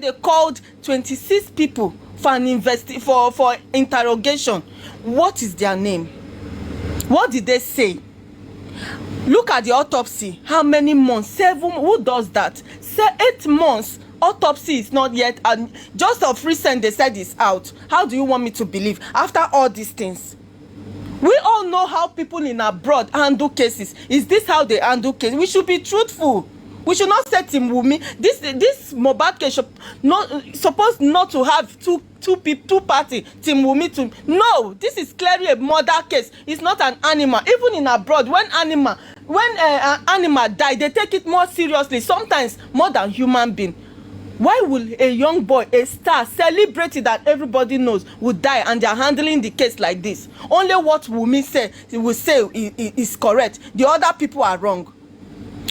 they called 26 people for interrogation. What is their name? What did they say? Look at the autopsy. How many months? 7. Who does that? 8 months. Autopsy is not yet, and just of recent they said it's out. How do you want me to believe after all these things? We all know how people in abroad handle cases. Is this how they handle cases? We should be truthful. We should not say Team Wunmi. This Mohbad case supposed not to have two party, Team Wunmi. No, this is clearly a murder case. It's not an animal. Even in abroad, when an animal die, they take it more seriously. Sometimes more than human being. Why will a young boy, a star, celebrity that everybody knows, would die and they are handling the case like this? Only what Wunmi will say is correct. The other people are wrong.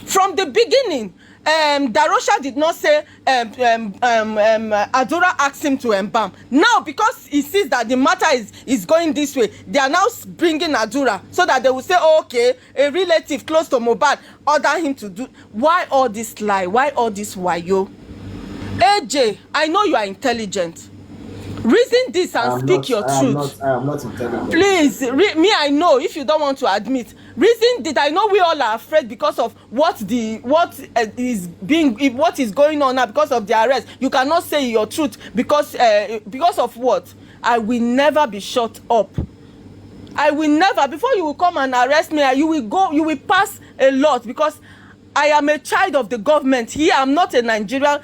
From the beginning, Darosha did not say Adura asked him to embalm. Now, because he sees that the matter is going this way, they are now bringing Adura so that they will say, oh, okay, a relative close to Mohbad order him to do. Why all this lie? Why all this wayo? AJ, I know you are intelligent. Reason this and speak your truth. I am not intelligent. Please, me, I know if you don't want to admit. Reason that I know we all are afraid because of what is going on now because of the arrest. You cannot say your truth because of what? I will never be shut up. I will never. Before you will come and arrest me, you will pass a lot because I am a child of the government here. I'm not a Nigerian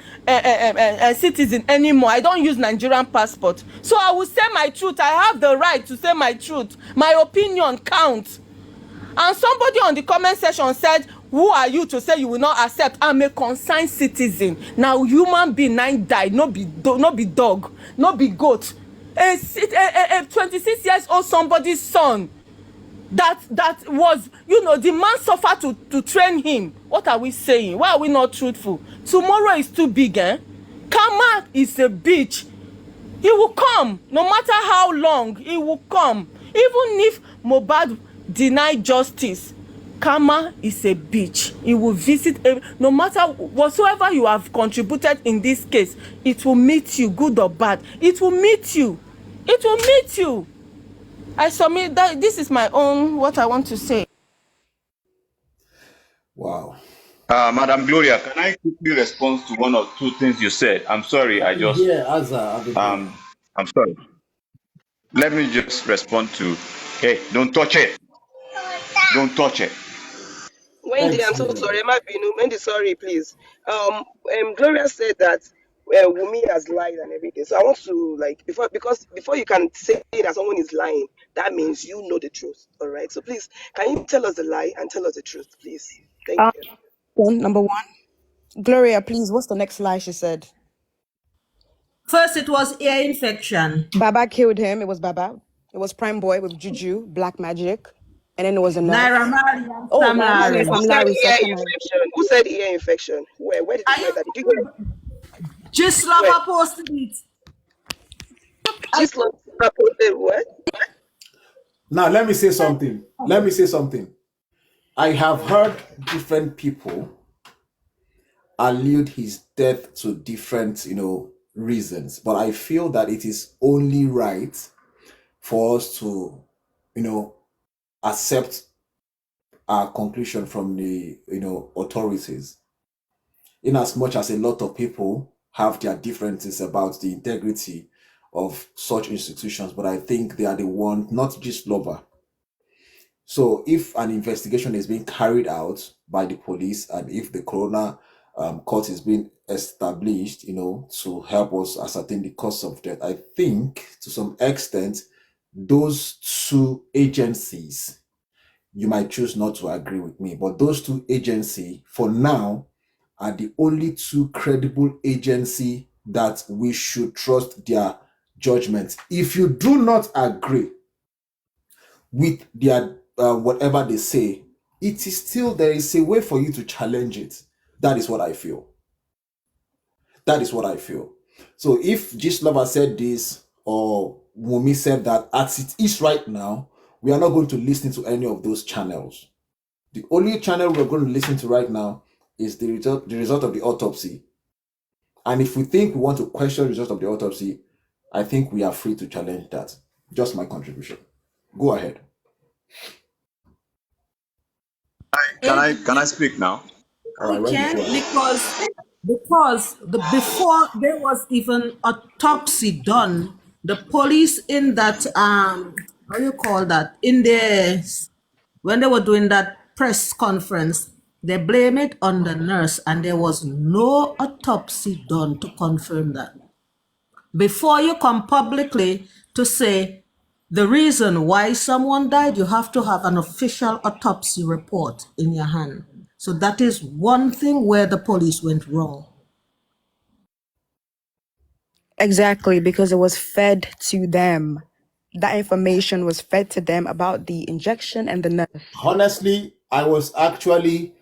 citizen anymore. I don't use Nigerian passport. So I will say my truth. I have the right to say my truth. My opinion counts. And somebody on the comment section said, who are you to say you will not accept? I'm a concerned citizen. Now human being 9 died, no be dog, no be goat. A 26 years old somebody's son. That was, the man suffered to train him. What are we saying? Why are we not truthful? Tomorrow is too big, eh? Karma is a bitch. He will come. No matter how long, he will come. Even if Mohbad deny justice, Karma is a bitch. He will visit, no matter whatsoever you have contributed in this case, it will meet you, good or bad. It will meet you. It will meet you. I submit that this is my own, what I want to say. Wow. Madam Gloria, can I quickly respond to one or two things you said? I'm sorry, Yeah, Azza. I'm sorry. Let me just respond to, hey, don't touch it. Don't touch it. Wendy, I'm so sorry. Wendy, sorry, please. Gloria said that Wunmi has lied and everything. So I want to before you can say that someone is lying, that means you know the truth. All right. So please, can you tell us the lie and tell us the truth, please? Thank you. Number one. Gloria, please, what's the next lie she said? First, it was ear infection. Baba killed him. It was Baba. It was Prime Boy with Juju, Black Magic. And then there was another. Naira Marley and Sam Larry. Who said ear infection? Where did you hear that? Did you hear? Gislava posted it. Gislava posted what? Now, let me say something. I have heard different people allude his death to different, reasons, but I feel that it is only right for us to, accept our conclusion from the, authorities. In as much as a lot of people have their differences about the integrity of such institutions, but I think they are the one, not just Lover. So if an investigation is being carried out by the police and if the coroner court is being established, to help us ascertain the cause of death, I think to some extent, those two agencies, you might choose not to agree with me, but those two agencies for now are the only two credible agencies that we should trust their judgment. If you do not agree with their whatever they say, it is still, there is a way for you to challenge it. That is what I feel. So if Gistlover said this or Wunmi said that, as it is right now, we are not going to listen to any of those channels. The only channel we're going to listen to right now is the result of the autopsy. And if we think we want to question the result of the autopsy, I think we are free to challenge that. Just my contribution. Go ahead. Can I speak now? All right, Can Randy, go ahead. because before there was even autopsy done, the police in that how you call that, in the when they were doing that press conference, they blame it on the nurse, and there was no autopsy done to confirm that. Before you come publicly to say the reason why someone died, you have to have an official autopsy report in your hand. So that is one thing where the police went wrong. Exactly, because it was fed to them. That information was fed to them about the injection and the nurse. Honestly, I was actually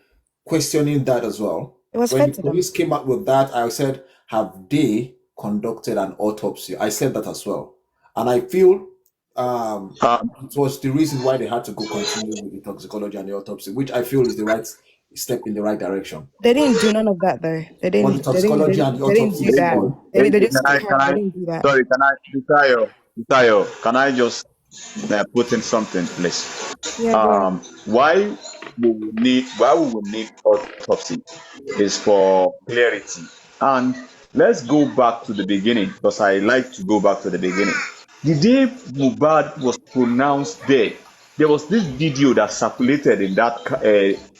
questioning that as well. It was When fed the to them. police came out with that, I said, have they conducted an autopsy? I said that as well. And I feel it was the reason why they had to go continue with the toxicology and the autopsy, which I feel is the right step in the right direction. They didn't do none of that though. They On the didn't. toxicology and the They didn't autopsy do is that. good. They just Can I, they didn't do that. sorry, can I, Tayo, can I just put in something, please? Yeah, go ahead. Why we will need autopsy is for clarity. And let's go back to the beginning, because I like to go back to the beginning. The day Mohbad was pronounced dead, there was this video that circulated in that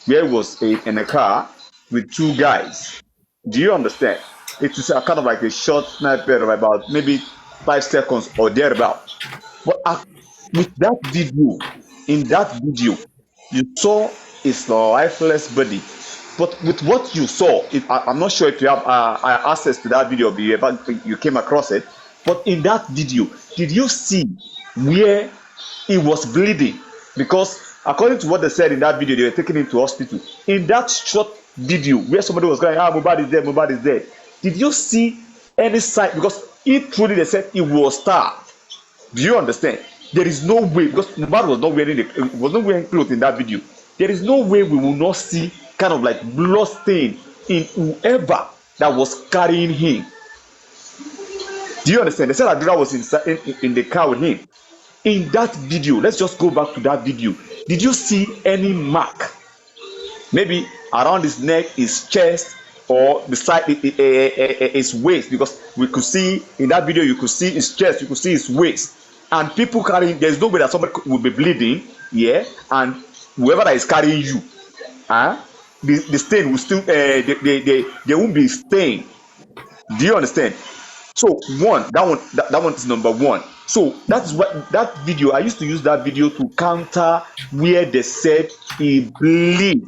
where it was in a car with two guys. Do you understand? It is a kind of like a short snippet of about maybe 5 seconds or thereabout. But with that video, in that video, you saw his lifeless body. But with what you saw, I'm not sure if you have access to that video, but you came across it. But in that video, did you see where he was bleeding? Because according to what they said in that video, they were taking him to hospital. In that short video, where somebody was going, Mohbad is dead, Mohbad is dead. Did you see any sign? Because if truly they said he was starved. Do you understand? There is no way, because Mohbad was not wearing clothes in that video. There is no way we will not see kind of like blood stain in whoever that was carrying him. Do you understand? They said Adura was in the car with him. In that video, let's just go back to that video. Did you see any mark? Maybe around his neck, his chest, or beside his waist? Because we could see in that video, you could see his chest, you could see his waist. And people carrying, there's no way that somebody will be bleeding, yeah, and whoever that is carrying you, the stain will still, they won't be stained. Do you understand? So that one is number one. So that's what that video, I used to use that video to counter where they said he bleed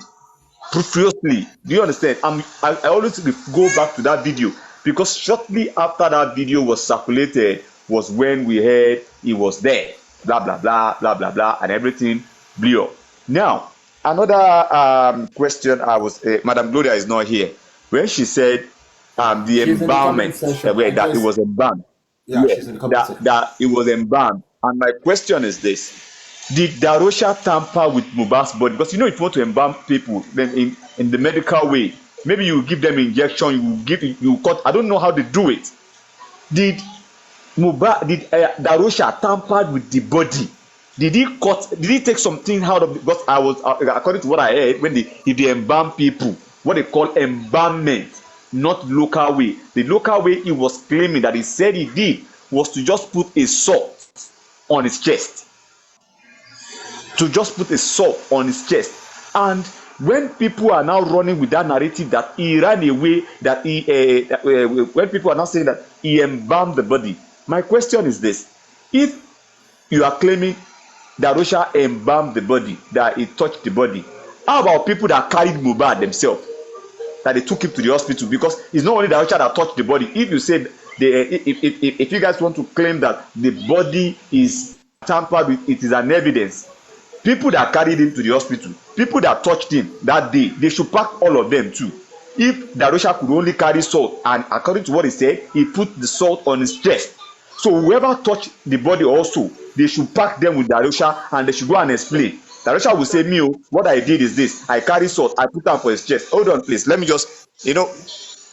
profusely. Do you understand? I always go back to that video, because shortly after that video was circulated was when we heard he was there, blah blah blah blah blah blah, and everything blew up. Now another question, I was Madam Gloria is not here when she said the embalmment, that it was embalmed. Yeah, she's in the comment section. That it was embalmed. And my question is this: did Darosha tamper with Mohbad's body? Because if you want to embalm people, then in the medical way, maybe you give them injection, you cut. I don't know how they do it. Did Darosha tampered with the body? Did he take something out of? Because I was according to what I heard, when if they embalm people, what they call embalmment, not local way. The local way he was claiming that he said he did was to just put a salt on his chest. To just put a salt on his chest. And when people are now running with that narrative that he ran away, that when people are now saying that he embalmed the body, my question is this: if you are claiming that Darosha embalmed the body, that he touched the body, how about people that carried Mohbad themselves, that they took him to the hospital? Because it's not only Darosha that touched the body. If you said if you guys want to claim that the body is tampered with, it is an evidence. People that carried him to the hospital, people that touched him that day, they should pack all of them too. If Darosha could only carry salt, and according to what he said, he put the salt on his chest. So whoever touched the body also, they should pack them with Darosha, and they should go and explain. Darosha will say, what I did is this: I carry salt, I put them for his chest. Hold on, please. Let me just,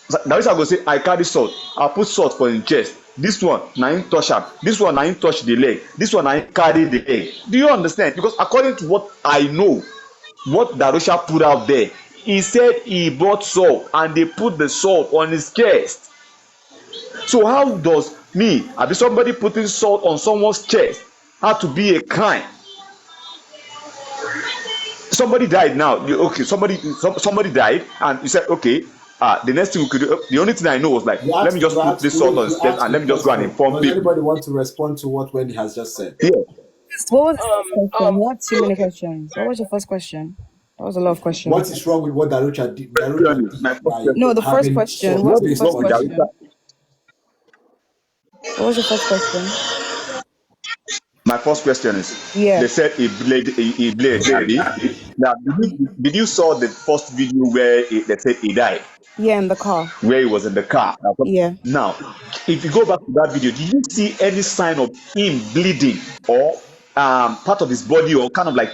Darusha go say, I carry salt, I put salt for him chest. This one, na him touch am. This one, na him touch the leg. This one, na him carry the leg. Do you understand? Because according to what I know, what Darusha put out there, he said he bought salt and they put the salt on his chest. So how does me, I be somebody putting salt on someone's chest, have to be a crime? Somebody died now. Okay, somebody died, and you said, okay, the next thing we could do, the only thing I know was like, let me just put this salt on his chest and let me just go and inform Does people. anybody want to respond to what Wendy has just said? Yeah. What was the first question? You had too many Okay. questions. What was your first question? That was a lot of questions. What is wrong with what Darusha did My first by question. No, the first having question. salt? What's What the is first wrong with question? Darusha? What was your first question? My first question is, Yeah. they said he bled, Abi. Now, did you saw the first video where they said he died, Yeah, in the car. where he was in the car? Yeah. Now, if you go back to that video, did you see any sign of him bleeding or part of his body, or kind of like,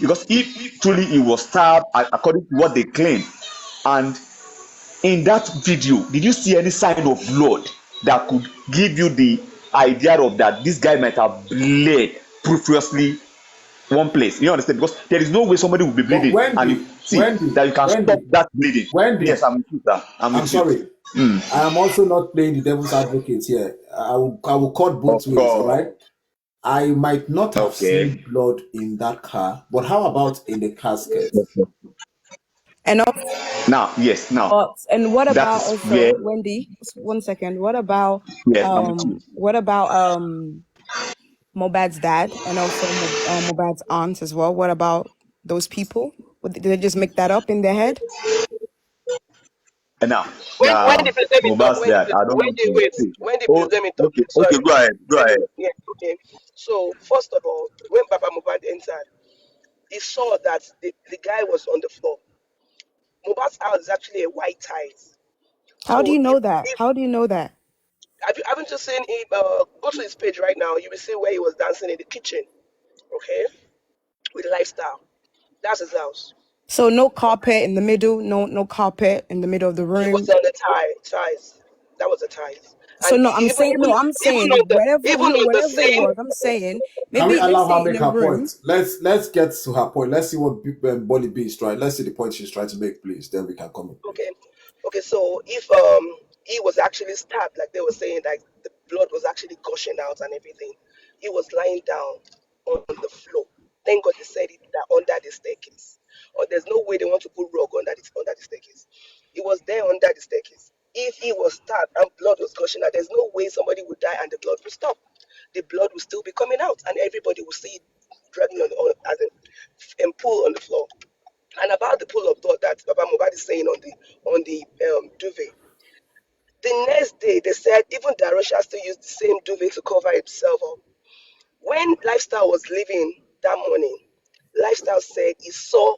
because if truly he was stabbed, according to what they claim, and in that video, did you see any sign of blood that could give you the idea of that this guy might have bled profusely one place? You understand? Because there is no way somebody will be But bleeding and you see that you can stop that bleeding. Yes, I'm with you, sir. I'm with sorry. you. I am also not playing the devil's advocate here. I will cut both Of ways, all course. right? I might not have Okay. seen blood in that car, but how about in the casket? And Now, yes, now and what that about is also where, Wendy? 1 second. What about yes, I'm with you. Mobad's dad and also Mobad's aunt as well? What about those people? Did they just make that up in their head? And now, When they please let me talk. Mobad's dad, I don't When want they to wait. see. When they Oh, please let me talk. okay, Sorry. go ahead, Yeah. Okay. So first of all, when Baba Mubad entered, he saw that the guy was on the floor. Mubad's house is actually a white tiles. How do So you know if, that? if How do you know that? haven't you seen him? Go to his page right now. You will see where he was dancing in the kitchen. Okay, with lifestyle. That's his house. So no carpet in the middle, no carpet in the middle of the It was room. on the ties. That was the ties. So And no, I'm saying no, I'm saying whatever it same. was, I'm saying Can we maybe let's allow her say in make a her room. point? Let's get to her point. Let's see what Bolly B is trying. Let's see the point she's trying to make, please. Then we can comment. Okay. So if he was actually stabbed, like they were saying, like the blood was actually gushing out and everything, he was lying down on the floor. Thank God they said it that under the staircase. Or there's no way they want to put rug under the staircase. He was there under the staircase. If he was stabbed and blood was gushing out, there's no way somebody would die and the blood would stop. The blood will still be coming out and everybody will see it dragging on as in pool on the floor. And about the pool of blood that Baba Mubad is saying on the duvet. The next day, they said even Darosha still used the same duvet to cover himself up. When Lifestyle was leaving that morning, Lifestyle said he saw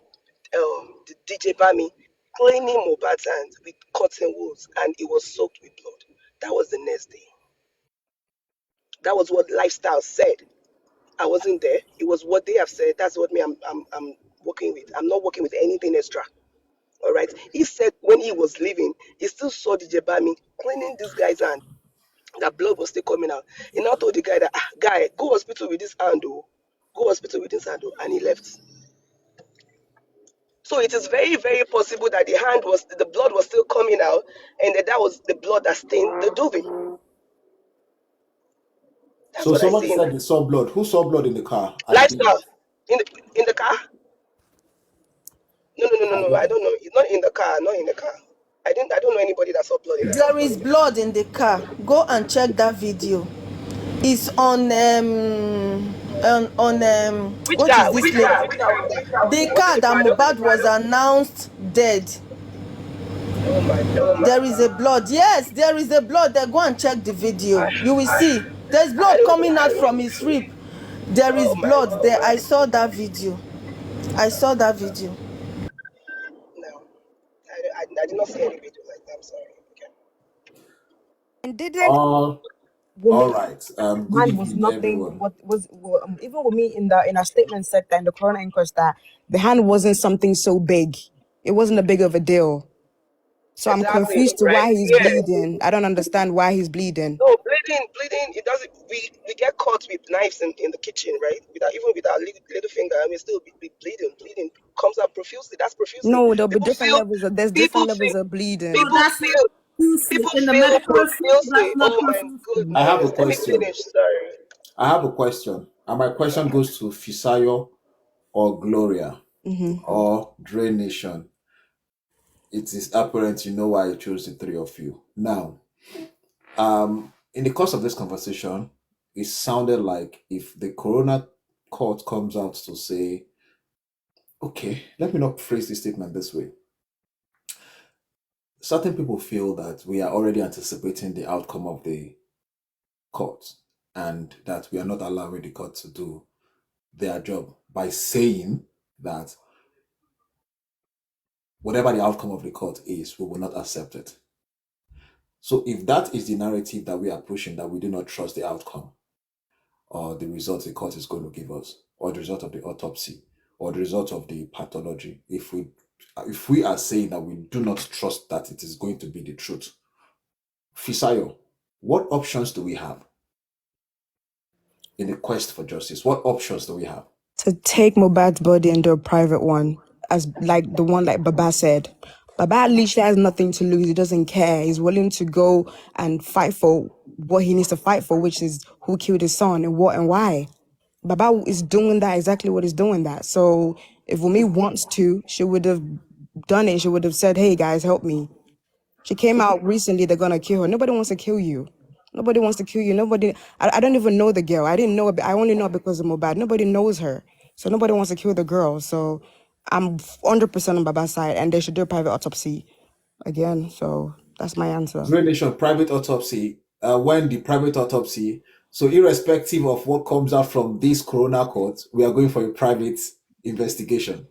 the DJ Bami cleaning Mubad's hands with cotton wools and it was soaked with blood. That was the next day. That was what Lifestyle said. I wasn't there. It was what they have said. That's what I'm working with. I'm not working with anything extra. All right. He said when he was leaving, he still saw the Jebami cleaning this guy's hand. That blood was still coming out. He now told the guy that, guy, go hospital with this hand, oh. Go hospital with this hand, oh. And he left. So it is very, very possible that the blood was still coming out, and that was the blood that stained the duvet. That's So what I somebody see. said they saw blood. Who saw blood in the car? Lifestyle in the car. No. I don't know. It's not in the car. Not in the car. I don't know anybody that saw blood in the car. There is blood in the car. Go and check that video. It's on Which what car? is this Which place? car? Which car was that? The Was it car the that Prado? Mohbad was announced dead. Oh my God. There is a blood. Yes, there is a blood. There, go and check the video. You will see. There's I blood don't coming out know. from his rib. There is Oh my blood there. God. I saw that video. I saw that video. No. I did not see any video like that. I'm sorry. Okay. And didn't All Wumi right. Good hand was evening, nothing. everyone. What was even Wumi in our statement said that in the coroner inquest that the hand wasn't something so big. It wasn't a big of a deal. So I'm Exactly, confused to right? why he's Yeah. bleeding. I don't understand why he's bleeding. No, bleeding. It doesn't. We get caught with knives in the kitchen, right? Even with our little finger, and we still be bleeding. Bleeding comes out profusely. That's profusely. No, there'll be People different feel. levels of there's People different levels feel. of bleeding. So People that's not feel. profusely. People In the feel medical field, profusely. that's not Oh my profusely. I have a goodness. Let me question. finish. Sorry. I have a question. And my question goes to Fisayo or Gloria or Dre Nation. It is apparent you know why I chose the three of you. Now, in the course of this conversation, it sounded like if the Corona court comes out to say, okay, let me not phrase this statement this way. Certain people feel that we are already anticipating the outcome of the court and that we are not allowing the court to do their job by saying that whatever the outcome of the court is, we will not accept it. So if that is the narrative that we are pushing, that we do not trust the outcome or the results the court is going to give us, or the result of the autopsy, or the result of the pathology, if we are saying that we do not trust that it is going to be the truth, Fisayo, what options do we have in the quest for justice? What options do we have? To take Mohbad's body and do a private one, as like the one like Baba said. Baba literally has nothing to lose. He doesn't care. He's willing to go and fight for what he needs to fight for, which is who killed his son and what and why. Baba is doing that, exactly what he's doing that. So if Wumi wants to, she would have done it. She would have said, hey guys, help me. She came out recently, they're gonna kill her. Nobody wants to kill you. Nobody wants to kill you. I don't even know the girl. I didn't know, I only know because of Mohbad. Nobody knows her. So nobody wants to kill the girl. So I'm 100% on Baba's side, and they should do a private autopsy again. So that's my answer. Dre Nation, private autopsy. When the private autopsy, so irrespective of what comes out from this Corona court, we are going for a private investigation.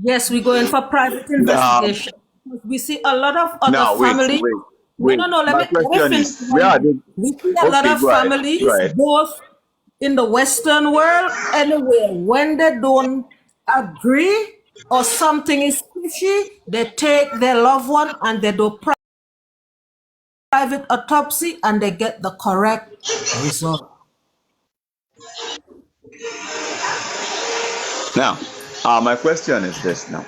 Yes, we're going for private investigation. We see a lot of other Now, families. wait. No. Let My me question finish. is, where are they? We see a lot Okay, of go ahead. families, Go ahead. both in the Western world, anywhere, when they don't agree or something is fishy, they take their loved one and they do private autopsy and they get the correct result. Now, my question is this now.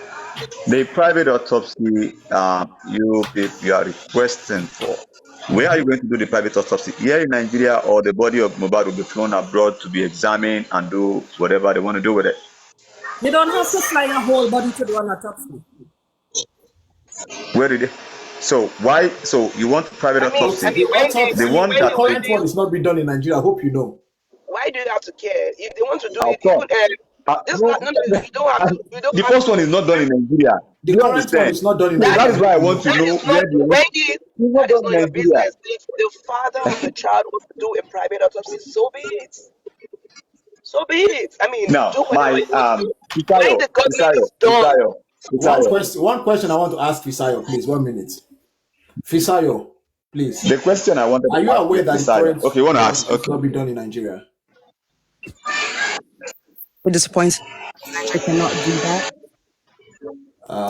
The private autopsy you are requesting for, where are you going to do the private autopsy? Here in Nigeria, or the body of Mohbad will be flown abroad to be examined and do whatever they want to do with it? You don't have to fly a whole body to do an autopsy. Where did they? So why? So you want private autopsy? The autopsy, The one the that current one is not being done in Nigeria. I hope you know. Why do you have to care? If they want to do How it, come? you don't have to. You don't The have first to. one is not done in Nigeria. The You current one understand? is not done in So Nigeria. that is why I want to That know is where not the Wendy. it's not That is done not in your Nigeria. business. If the father of the child wants to do a private autopsy, so be it. So be it. I mean, Now, do whatever my you want to do. When Fisayo, the government is done, One question I want to ask Fisayo, please. 1 minute. Fisayo, please. The question I wanted Are to you ask aware that the Fisayo. current Okay, you want to one ask? is Okay. not being done in Nigeria? We're disappointed. Nigeria cannot do that.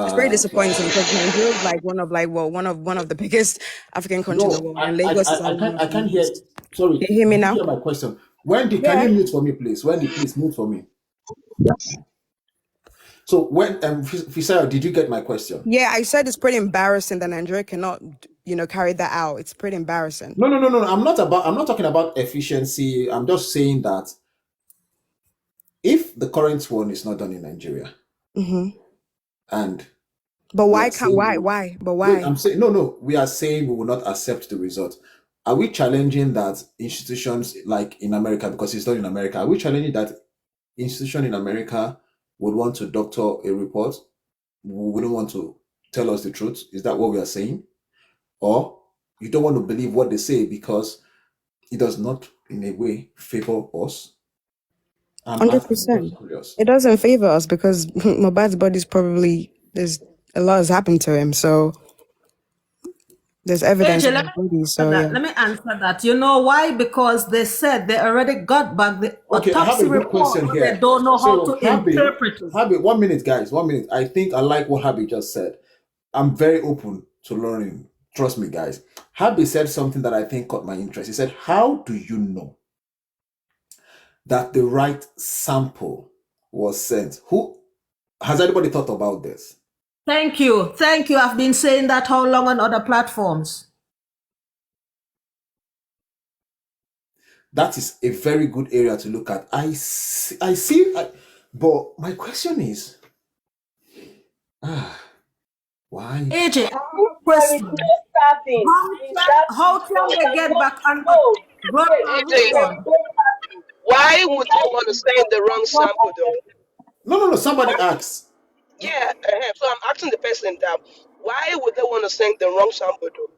It's very disappointing because Nigeria is like one of the biggest African countries in the world, and Lagos is like one of I the can't hear. most. Sorry, Can you hear me did you now? hear my question? Wendy, Yeah. can you mute for me, please? Wendy, please mute for me. So when Fisayo, did you get my question? Yeah, I said it's pretty embarrassing that Nigeria cannot, carry that out. It's pretty embarrassing. No. I'm not talking about efficiency. I'm just saying that if the current one is not done in Nigeria, and but why we are why? But wait, why? I'm saying no. We are saying we will not accept the result. Are we challenging that institutions like in America, because it's done in America, are we challenging that institution in America would want to doctor a report, who wouldn't want to tell us the truth? Is that what we are saying? Or you don't want to believe what they say because it does not in a way favor us? 100%. It doesn't favor us because Mohbad's body's probably, there's a lot has happened to him, so there's evidence AJ, of the body. So yeah. let me answer that. You know why? Because they said they already got back the Okay, I have autopsy a good report, question but here. they don't know how to Habi, interpret it. Habi, 1 minute, guys. 1 minute. I think I like what Habi just said. I'm very open to learning. Trust me, guys. Happy said something that I think caught my interest. He said, how do you know that the right sample was sent? Who has anybody thought about this? Thank you. Thank you. I've been saying that how long on other platforms? That is a very good area to look at. But my question is, why? AJ, There is question. no stabbing in that How can picture. they get back on No, run wait, on AJ, which there is one? no stabbing. why would you That want to is send the wrong sample though? No. Somebody asks. Yeah, so I'm asking the person that why would they want to send the wrong sample though?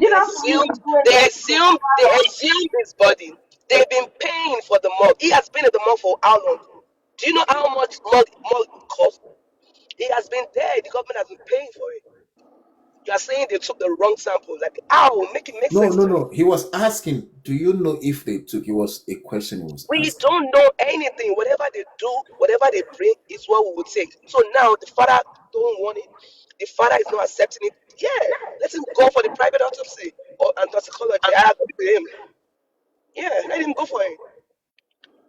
They Nigerian police assumed, do anything. they assumed his body. They've been paying for the mug. He has been at the mug for how long? Do you know how much mug cost? He has been there. The government has been paying for it. You are saying they took the wrong sample. Like, how? Make it make sense to me. No. He was asking, do you know if they took? It was a question he was We asking. don't know anything. Whatever they do, whatever they bring is what we would take. So now the father don't want it. The father is not accepting it. Yeah, let him go for the private autopsy or and toxicology. I agree with him. Yeah, let him go for it.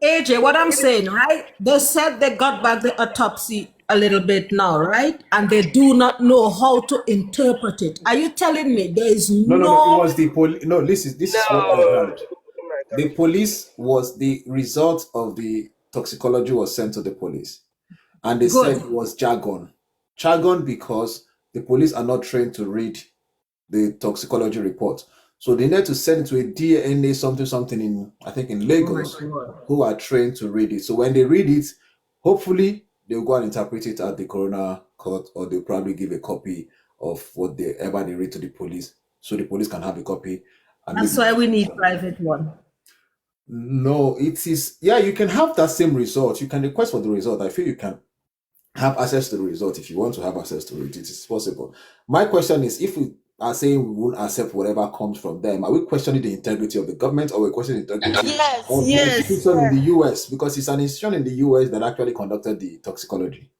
AJ, what I'm saying, right? They said they got back the autopsy a little bit now, right? And they do not know how to interpret it. Are you telling me there is No. It no was the police. No, this No. is what I heard. Oh my The gosh. police was the result of the toxicology was sent to the police, and they said good? it was jargon because the police are not trained to read the toxicology report. So they need to send it to a DNA something in, I think, in Lagos, who are trained to read it. So when they read it, hopefully they'll go and interpret it at the coroner court, or they'll probably give a copy of what they read to the police, so the police can have a copy. And That's why we need private one. no, it is, yeah, you can have that same result. You can request for the result. I feel you can have access to the result if you want to have access to it. It is possible. My question is, if we are saying we won't accept whatever comes from them, are we questioning the integrity of the government, or we're questioning the integrity Yes, of the yes. institution in the US? Because it's an institution in the US that actually conducted the toxicology.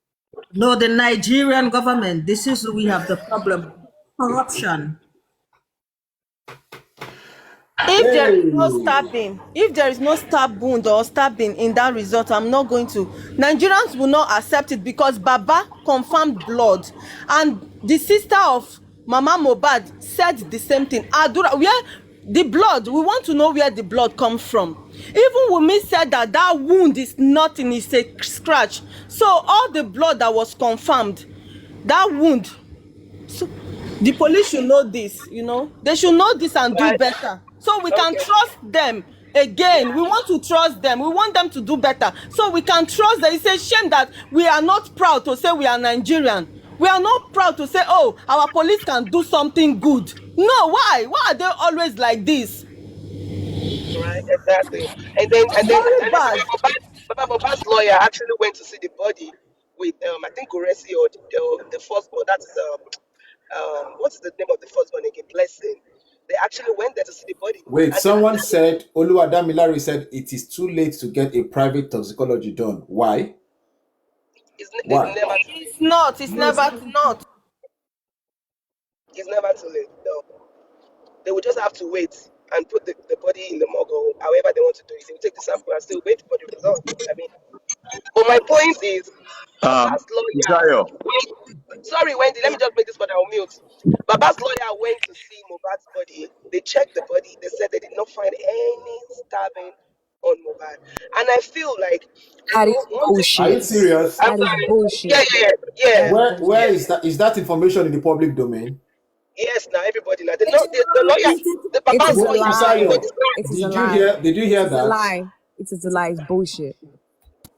No, the Nigerian government. This is we have the problem. Corruption. If there is no stabbing, if there is no stab wound or stabbing in that result, I'm not going to. Nigerians will not accept it because Baba confirmed blood, and the sister of Mama Mohbad said the same thing. Adura, where the blood? We want to know where the blood comes from. Even Wunmi said that that wound is nothing; it's a scratch. So all the blood that was confirmed, that wound. So the police should know this, they should know this and do Right. better, so we can Okay. trust them again. We want to trust them, we want them to do better, so we can trust them. It's a shame that we are not proud to say we are Nigerian. We are not proud to say, oh, our police can do something good. No, why are they always like this? Right, exactly. And then Bad. Baba Mohbad's lawyer actually went to see the body with I think Goresi or the first born. That is what's the name of the first one again? Blessing. They actually went there to see the body. Wait, And someone said, Oluwadamilare said it is too late to get a private toxicology done. Why? it's Why? never It's not, it's never not. it's never too late. No. They will just have to wait and put the body in the morgue or however they want to do it. They will take the sample and still wait for the result. I mean, but my point is, Baba's lawyer. Shayo, Sorry, Wendy. Let me just make this one. I'll mute. Baba's lawyer went to see Mohbad's body. They checked the body. They said they did not find any stabbing on Mohbad. And I feel like, That is one thing. Are you bullshit. serious? I'm That is sorry. bullshit. Yeah. Where is that? Is that information in the public domain? Yes. Now everybody now. The lawyer, the It Baba's is a What, lawyer. lie. Fisayo, It is a did you lie. hear? Did you hear It is a that? lie. It is a lie. It's bullshit.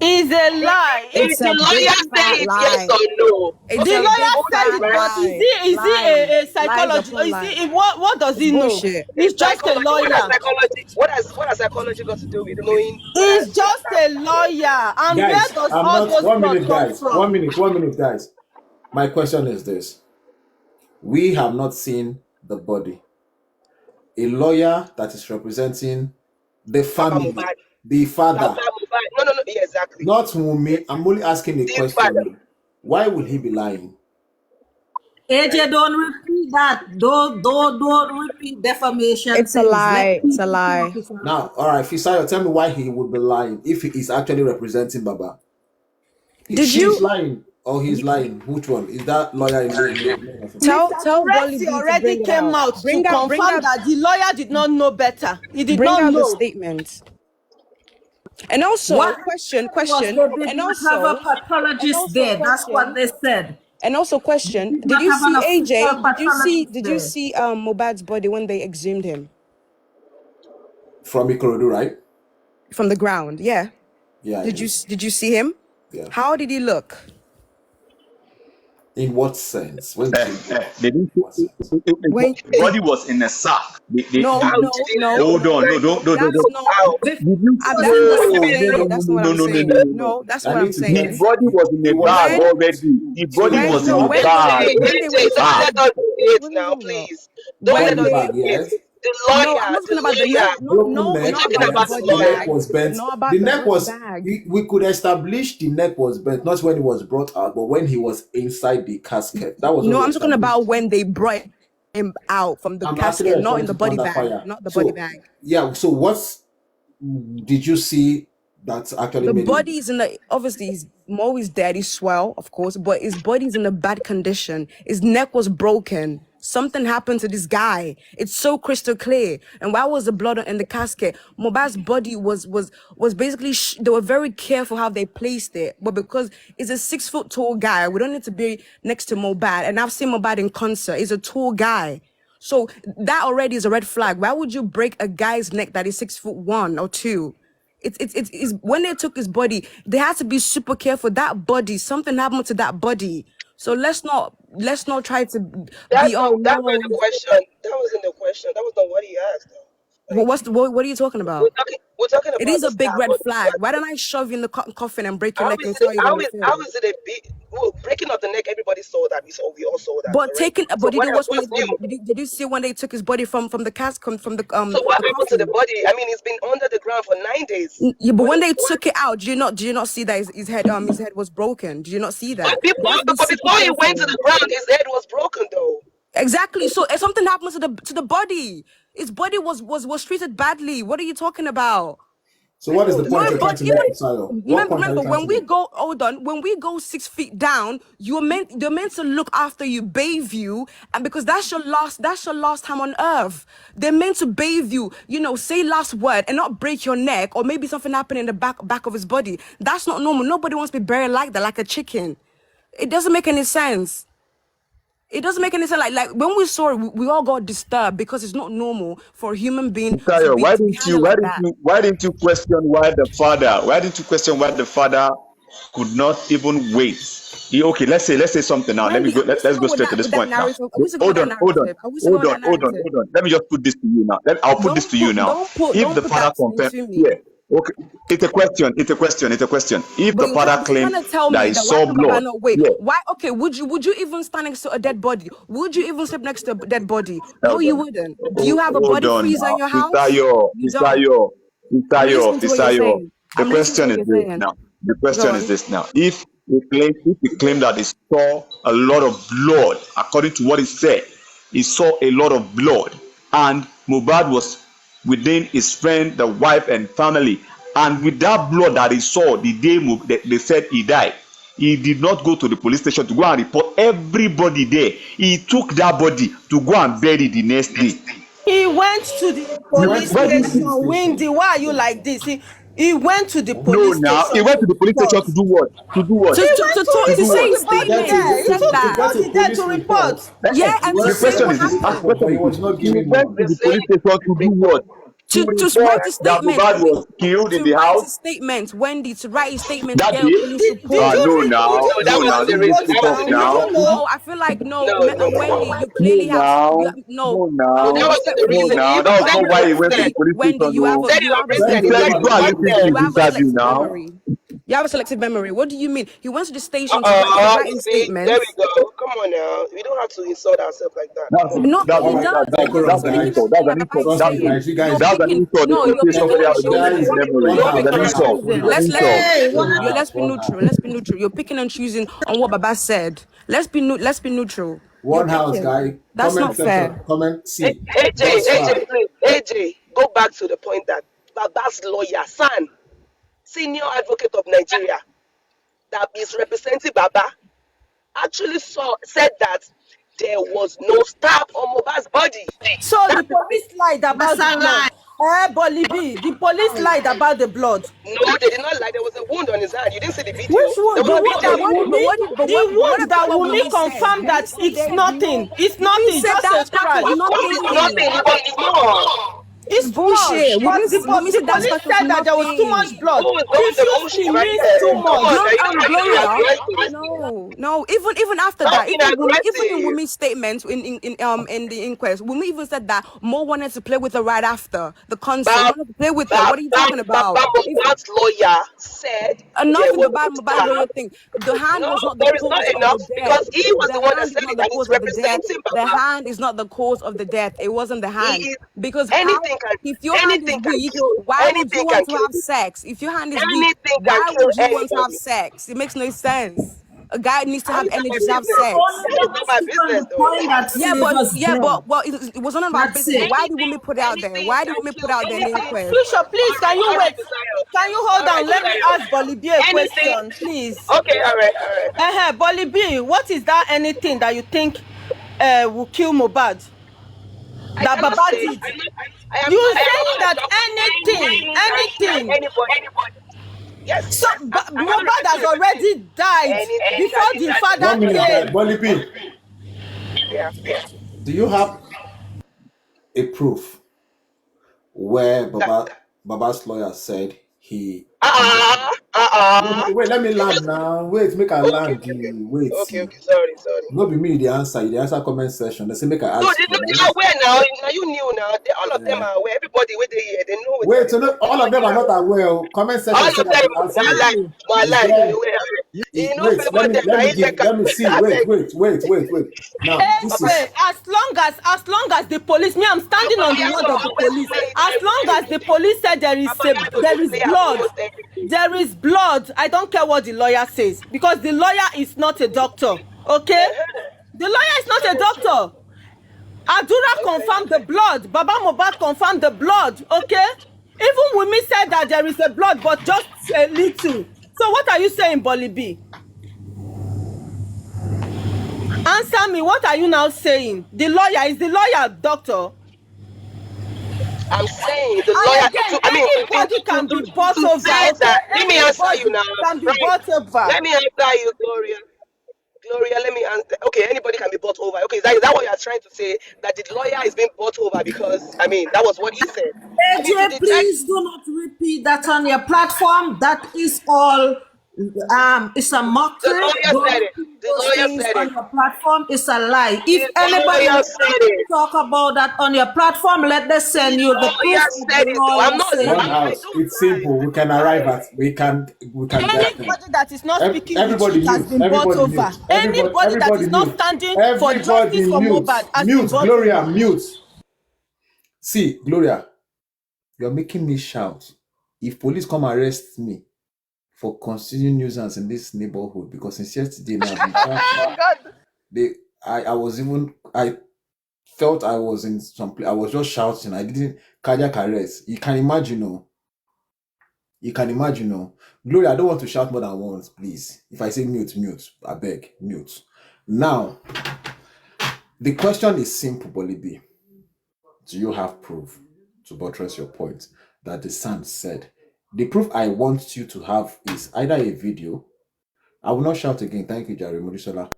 It's a lie. It's The a lawyer big say fat it yes lie. or no. It's The a lawyer big said fat it, but lie. is he a psychologist? upon Is lie. he what does he It's know? bullshit. He's just a Psychology. What has lawyer. psychology? What has psychology got to do with knowing He's whether just a lawyer. And where Guys, does I'm all not. those 1 blood minute, come guys. from? 1 minute, guys. My question is this: we have not seen the body. A lawyer that is representing the Papa family, Mohbad? the father, Papa Mohbad. No. Yeah, exactly. not Wunmi. I'm only asking a The father. question. Why will he be lying? AJ, don't repeat that. Don't repeat defamation It's a things. Let lie. It's a people lie. talk. It's a lie. Now, all right, Fisayo, tell me why he would be lying if he is actually representing Baba. Did She's you lying or he's lying. Which one? Is that lawyer in tell Pressy Bolly to already bring it came out? out Bring to out confirm that the lawyer did not know better. He did bring not out the know. statement. And also, What question. was they did And not have a also, pathologist there. That's what they said. and also They question. did Did not you have an see official AJ? pathologist Did you there. see Mohbad's body when they exhumed him from Ikorodu, right? from the ground? Yeah. Yeah. Did you see him? Yeah. How did he look? In what sense? When did you They didn't. When The body was in a sack. no, How no, did he no, look? Hold on, no, no, don't, don't, don't, that's don't. not. How? Did you? That's No, not what I'm no, saying. no, That's no, not what no, I'm no, no, saying. no, no. No, that's I what need I'm to The get saying. body was in a He was bag When already. The so body he was was no, in a when bag. when AJ, they were don't Ah, let us do it what are you now, talking about? please. Don't let When body us they bag, do it. yes. no, I'm not talking about the neck. No, Broken no, We're neck, not talking about the about yes. the body The neck lawyer. bag. was bent. Not The about the neck body was bag. we could establish the neck was bent, not when it was brought out, but when he was inside the casket. That was when No, we I'm talking established. about when they brought him out from the I'm actually casket, not referring in the to body Thunder bag, Fire. not the body So bag. yeah, so what did you see that actually The made him? body's in the obviously Mo is dead, he's swell, of course, but his body's in a bad condition. His neck was broken. Something happened to this guy. It's so crystal clear. And why was the blood in the casket? Mohbad's body was basically they were very careful how they placed it, but because he's a 6 foot tall guy, we don't need to be next to Mohbad. And I've seen Mohbad in concert. He's a tall guy. So that already is a red flag. Why would you break a guy's neck that is 6'1" or 2"? It's when they took his body, they had to be super careful. That body, something happened to that body. So let's not try to be That was no. the question. That wasn't the question. That was not what he asked. Though. Like What are you talking about? we're talking It about is the a big star, red but flag. Why don't I shove you in the coffin and break your how neck is and it? tell you when you feel? How is it a big? Well, breaking of the neck. Everybody saw that. We all saw that, But correct? but did you watch when what's new? did you see when they took his body from the casket from the So what the happened to the coffin? body? I mean, it's been under the ground for 9 days. Yeah, but when they What? took it out, do you not see that his head was broken? Do you not see But that? They have to be super before he went to careful. the ground, his head was broken, though. Exactly. So if something happens to the body, his body was treated badly. What are you talking about? So what is don't the point you're understand. trying But to even make, Fisayo? What point are you remember trying when to we make? go hold on, when we go 6 feet down, they're meant to look after you, bathe you, and because that's your last time on earth. They're meant to bathe you, say last word and not break your neck, or maybe something happened in the back of his body. That's not normal. Nobody wants to be buried like that, like a chicken. It doesn't make any sense. It doesn't make any sense. Like when we saw it, we all got disturbed because it's not normal for a human being to Tayo, be hanging like that. why didn't you question why didn't you question why the father could not even wait? Okay, let's say something now. Let me Wendy, go. are we Let's still go going with straight to that this point now. narrative? Are we still going Hold with on, that hold on, narrative? Are we still hold going on, with that hold on, narrative? hold on. Let me just put this to you now. I'll put this to you now. If the Don't put father that confirmed, into yeah, me. okay, it's a question. If But the father you're claimed trying to tell that me he that why saw can Baba blood, not wait? yeah, Why? Okay, would you even stand next to a dead body? Would you even sleep next to a dead body? No, hold you on, wouldn't. Do you have a hold body on freezer in now, your house? You don't. I'm listening to what you're Fisayo. saying. The I'm listening to question what is you're this saying. now. The Go question is on. this now. If he claimed that he saw a lot of blood, according to what he said, he saw a lot of blood, and Mohbad was within his friend, the wife, and family, and with that blood that he saw the day they said he died, he did not go to the police station to go and report everybody there. He took that body to go and bury the next day. He went to the He went police to the station. police station. Windy, why are you like this? He went to the No, police now he station went to to the police station report. to do what? To do what? He went To To to, he do to took say what? his the To body get statement. a He there. He said took to the that. get a body there police to report. report. Yeah, and to The say question Yes, what is this. police Ask happened. report, but question he is this. was not He given went one. to They the say police station to do what? To To report write his that statement. Mohbad was killed in To the write house his statement, Wendy, to write his statement to that get a day. police Did report. you No, read? Did now, you no, read that no, the now. wasn't the Don't mix report reason. it That up wasn't now? the Did now. you reason. know? No, I feel like no, No, no, Wendy, you No, clearly have now, no, that now, wasn't the no, reason. He now. even That was said not he why he went to repented. the police Wendy, station. No. He said he Then he repented. He went said Please to he the go and police listen to you his repented. have a station. interview selective now. memory. You have a selective memory. What do you mean? He went to the station to write his See, there we statements. go. Come on now. We don't have to insult ourselves like that That's now. No, that's All he right, does. So decorum, that's an picking guys. insult. and That's choosing, an like Papa insult. is Trust me, saying. guys. You guys, You're That's an picking. insult. If No, you you're say picking somebody and has a guys, selective choosing. memory, one You're house. it's an picking and insult. choosing. It's an insult. Let's be neutral. Let's be neutral. You're picking and choosing on what Baba said. Let's be neutral. One You're house, picking. guy. That's Comment not section. fair. Comment. See, AJ, thus far. please. AJ, go back to the point that Baba's lawyer, San, senior advocate of Nigeria, that is representing Baba, actually said that there was no stab on Mohbad's body. So the That is it. police lied about That's the a blood. lie. Bolibi, the police lied about the blood. No, they did not lie. There was a wound on his hand. You didn't see the video. Which There one? was The a one video. that Wumi, the wound that Wumi confirmed that it's nothing. It's nothing. said Just that a scratch. was Of course, it's nothing. It was blood. It's bullshit. blood. But Wumi the said that police stuff was said that there was too much nothing. blood. Those the Profusely bullshit right means there. too Come much. on, No, now you don't Gloria. aggressive. No. Even after that, Talking even in aggressive. Wumi's statement in the inquest, Wumi even said that Mo wanted to play with her right after the concert. He wanted to play with her. What are you talking about? Mohbad's lawyer said Enough there with the was bad no Mohbad stab. lawyer thing. The hand No, was not the there is cause not of enough the death. because he was the one that hand said is it not and the he's cause of the death. representing The Baba. hand is not the cause of the death. It wasn't the hand. He is Because anything can if your hand is anything can weak, kill why would you anything can want to kill have you. sex? If your hand is weak, Anything can why kill would you want to have anybody. sex? It makes no sense. A guy needs to How have is that my energy to have business? sex. Only That is not my speak on business the though. point that savors blood. But it was none of our That's business. But it. why did women put it out there? Anything Why did can women kill put out there in the anything. inquest? Bishop, please, can you wait? Can you hold Alright, on? Let me Desire. ask Bolibi a Anything. question, please. Okay, alright. Bolibi, what is that anything that you think will kill Mohbad? I That cannot Baba say. did? I am You not saying that anything can kill anything. anybody. Yes. So I'm not Mohbad has repeating. already died Anything before can the kill father 1 minute, guy. came. Bolly P, Yeah. do you have a proof where Baba's lawyer said he? No, wait, let me land now. Wait, make I land. Wait, Okay. see. Sorry. No be me the answer. You the answer comment section. They say make I No, ask they you. are aware now. Now you knew now. All of them Uh, are aware. Everybody with the here, they know what wait, so they no, all of them are not aware. Comment section all said of that them the answer. are like, Is there? You know, Wait, favor them. Now you take let me see. Wait. Now this is Anyway, as long as the police, me, I'm standing on the word of the police. As long as the police said there is blood, there is blood. I don't care what the lawyer says because the lawyer is not a doctor. Okay, the lawyer is not a doctor. Adura confirmed the blood. Baba Mohbad confirmed the blood. Okay, even Wunmi said that there is a blood, but just a little. So what are you saying, Bolibi? Answer me. What are you now saying? The lawyer is the lawyer doctor. I'm saying the And lawyer. again, anybody can be bought over. Say Okay, that. Let me answer you anybody now. can be Right. bought over. Let me answer you, Gloria. Let me answer. Okay, anybody can be bought over. Okay, is that what you are trying to say? That the lawyer is being bought over because that was what he said. I mean, to AJ, the please do not repeat that on your platform. That is all. It's a mockery. The lawyer Don't said it. repeat The those lawyer things said on it. your platform. It's a lie. If The anybody lawyer wants said to it. talk about that on your platform, let them send you the The proof lawyer of said the it. I'm lawyer not saying. one lying. I house. don't It's lie. simple. We can arrive at. We can get there. Anybody that is not speaking the Everybody truth has mute. been bought Everybody over. mute. Anybody that Everybody is not mute. standing for Everybody justice for mute. Mohbad has been Mute. bought Gloria, over. mute. See, Gloria, you're making me shout. If police come arrest me for constituting nuisance in this neighborhood, because since yesterday now, I felt I was in some place. I was just shouting. I didn't cardiac arrest. You can imagine, no. You can imagine, no. Gloria, I don't want to shout more than once, please. If I say mute, I beg, mute. Now, the question is simple, Bolibi. Do you have proof to buttress your point that the Sun said? The proof I want you to have is either a video. I will not shout again. Thank you, Jerry Modisola.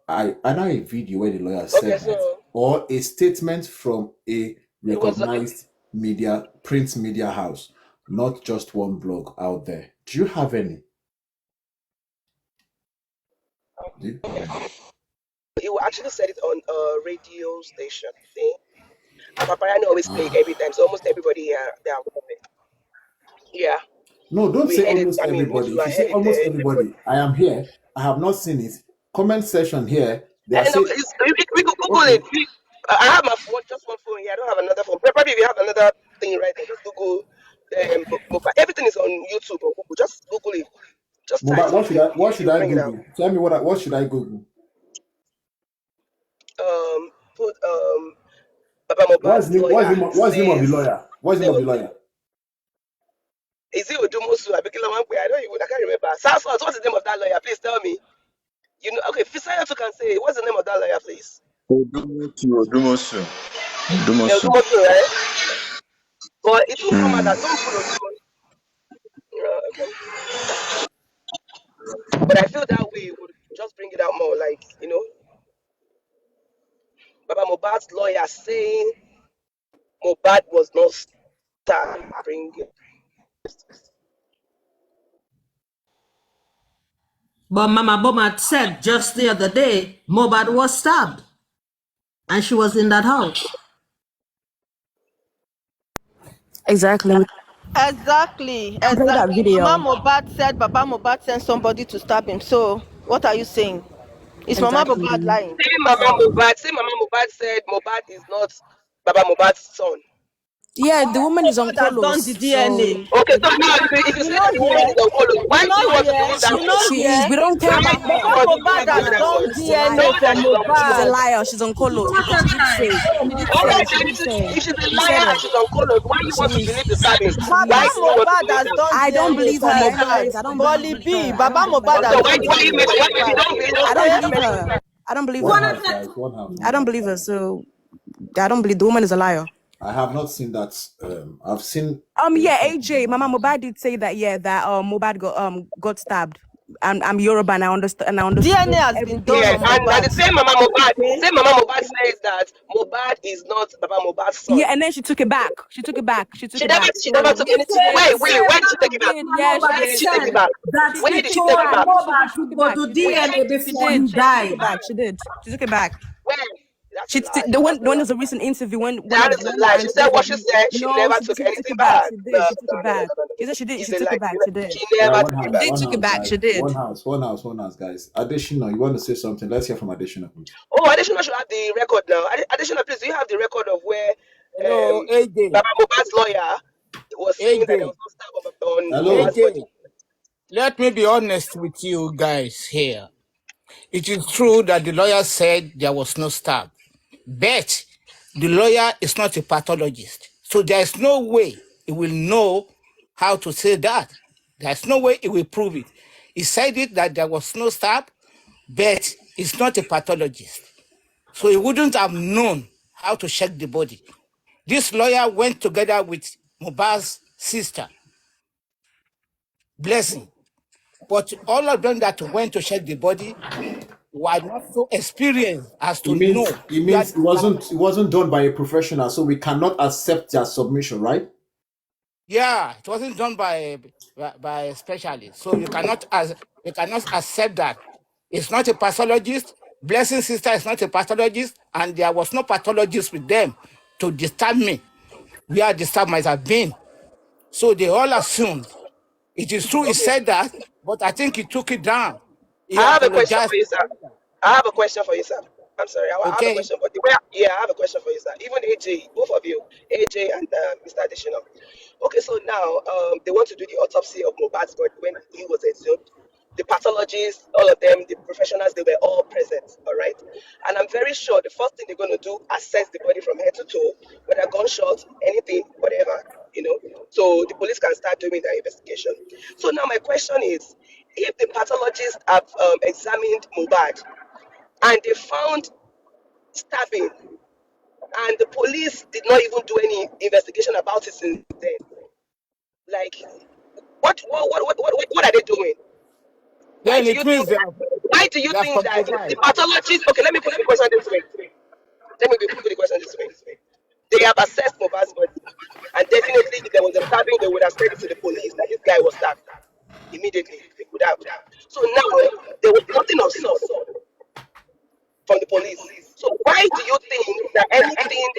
Either a video where the lawyer said Okay, that, so or a statement from a it was. recognized print media house, not just one blog out there. Do you have any? He actually said it on a radio station thing. And Papayani always play it every time, so almost everybody here they are aware of it. Yeah, No, don't we say heard it. almost I mean, everybody. Mutula If you heard say it almost there. everybody, I am here. I have not seen it. Comment section here. They are And saying, we could Google okay, it. I have my phone, just one phone here. I don't have another phone. Probably if you have another thing right there, just Google. Everything is on YouTube or Google. Just Google it. Just type Mohbad, something. what should You I bring it out. Google? Tell me what should I Google? What's Mohbad's the name? What's the lawyer name? What's the name of the says, lawyer? What's the name of the lawyer? is it Odumosu? I don't even, I can't remember. Samson, what's the name of that lawyer? Please tell me. You know, okay, Fisayo can say, what's the name of that lawyer, please? Odumosu. Yeah, Odumosu. Odumosu, right? But it will come out Mm. that don't put Odumosu. Okay. But I feel that way would just bring it out more, like, Baba Mohbad's lawyer saying Mohbad was not stabbed. Bring it. But Mama Boma said just the other day, Mohbad was stabbed, and she was in that house. Exactly. We Exactly, can play that exactly. video. Mama Mohbad said Baba Mohbad sent somebody to stab him. So what are you saying? Is Mama Mohbad Exactly. lying? Say Mama Mohbad said Mohbad is not Baba Mohbad's son. Yeah, the woman is on Mohbad has done the Colos, so DNA. Okay, so now if you You say know that the woman there, is on color, why you do you know want to there, remove that you know woman? she is. there. We don't care Why about do you her. Baba want to Mohbad remove has that done woman? She's a DNA liar. Knowing for that she's on She's a color. Mohbad. liar. She's on Colos. He did say. He did All say. right, She then did say. if she's a He liar said and it. she's on color, why do you She want to is. believe the stabbing? She Baba Why is. do you want to Mohbad believe has them? done I don't DNA believe for her, Mohbad. guys. I don't Bolly believe B, her. I Baba don't believe Mohbad her. has So why done you DNA for why if you Mohbad. don't believe I don't Okay? believe her. I don't believe One her. house, guys. One house. I One don't house. believe her. So I don't believe the woman is a liar. I have not seen that. I've seen. Yeah, AJ, Mama Mohbad did say that. Yeah, that Mohbad got stabbed. I'm Yoruba and I understand. And I DNA understood has been done everything. yes, on and Mohbad. the Okay? same Mama Mohbad says that Mohbad is not Baba Mohbad's son. Yeah, and then she took it back. She took it back. She took She it never back. she never So took The anything. she same, did. the Wait, same where did she She take it Mama back? did. Yeah, she Mohbad Where did. did She she take did. it said back? that She Where she did. did She she took it take told it back. back? Mohbad She to took it go back. do Where DNA She before he did. She took died. it back. She did. She took it back. Where? That's a She lie. the That's one a when lie. there's a recent interview when That the is a when lie. She and said said what that she said. She no, never she took took anything it back. back. She No, did. She took no, it no, no, back. no, no, no. She said she did. It's She a took lie. it back. She did. She Yeah, never one took it house. back. She One took it house, back. She guys. did. One house, guys. Additional, you want to say something? Let's hear from Additional, please. Oh, Additional should have the record now. Additional, please, do you have the record of where Hello, AJ. Baba Mohbad's lawyer was saying that there AJ. was no stab on Hello. Mohbad's body? AJ. Let me be honest with you guys here. It is true that the lawyer said there was no stab, but the lawyer is not a pathologist. So there is no way he will know how to say that. There's no way he will prove it. He said it that there was no stab, but he's not a pathologist. So he wouldn't have known how to check the body. This lawyer went together with Mohbad's sister, Blessing. But all of them that went to check the body were not so experienced as to It means know where the stab was. it wasn't done by a professional, so we cannot accept their submission, right? Yeah, it wasn't done by a specialist. So you cannot accept that. It's not a pathologist. Blessing sister is not a pathologist, and there was no pathologist with them to determine where the stab might have been. So they all assumed. It is true he Okay. said that, but I think he took it down. He I have a question apologized. for you, sir. I have a question for you, sir. I'm sorry, I have a Okay? question, but yeah, I have a question for you, sir. Even AJ, both of you, AJ and Mr. Additional. Okay, so now they want to do the autopsy of Mohbad's body when he was exhumed. The pathologists, all of them, the professionals, they were all present, all right? And I'm very sure the first thing they're going to do, assess the body from head to toe, whether gunshot, anything, whatever, so the police can start doing their investigation. So now my question is, if the pathologists have examined Mohbad and they found stabbing and the police did not even do any investigation about it since then, like what are they doing? Why Then do it you think means that? Why do you they have think that the compromised. pathologists? Okay, let me put the question this way. Put the question this way. They have assessed Mohbad's body, and definitely, if there was a stabbing, they would have said it to the police that this guy was stabbed immediately. They could have. So now there was nothing of sort from the police. So why do you think that anything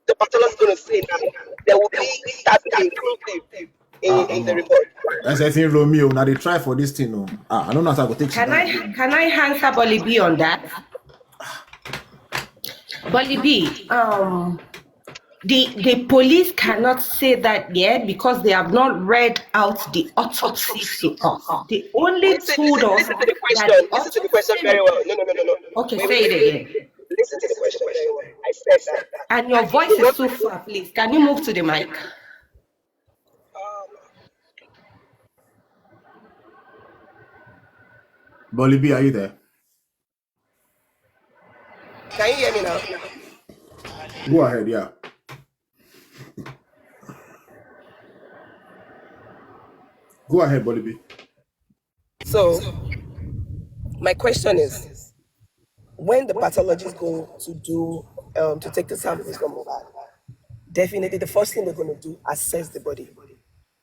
the pathologist is going to say now, there will be that inclusive in the report? That's I think Romeo. Now they try for this thing. No. I don't know how to take Can I it. can I answer Bolly B on that? Bolly B, the police cannot say that yet because they have not read out the autopsy to us. They only Listen, told us listen to the that question. Listen to the question very well. No. Okay, Wait, say it again. listen to the question very well. I said that. And your voice is so far, please. Can you move to the mic? Bolly B, are you there? Can you hear me now? Go ahead, yeah. Go ahead, Bolly B. So, my question is, when the pathologists go to do to take the samples from Mohbad, definitely the first thing they're going to do, assess the body.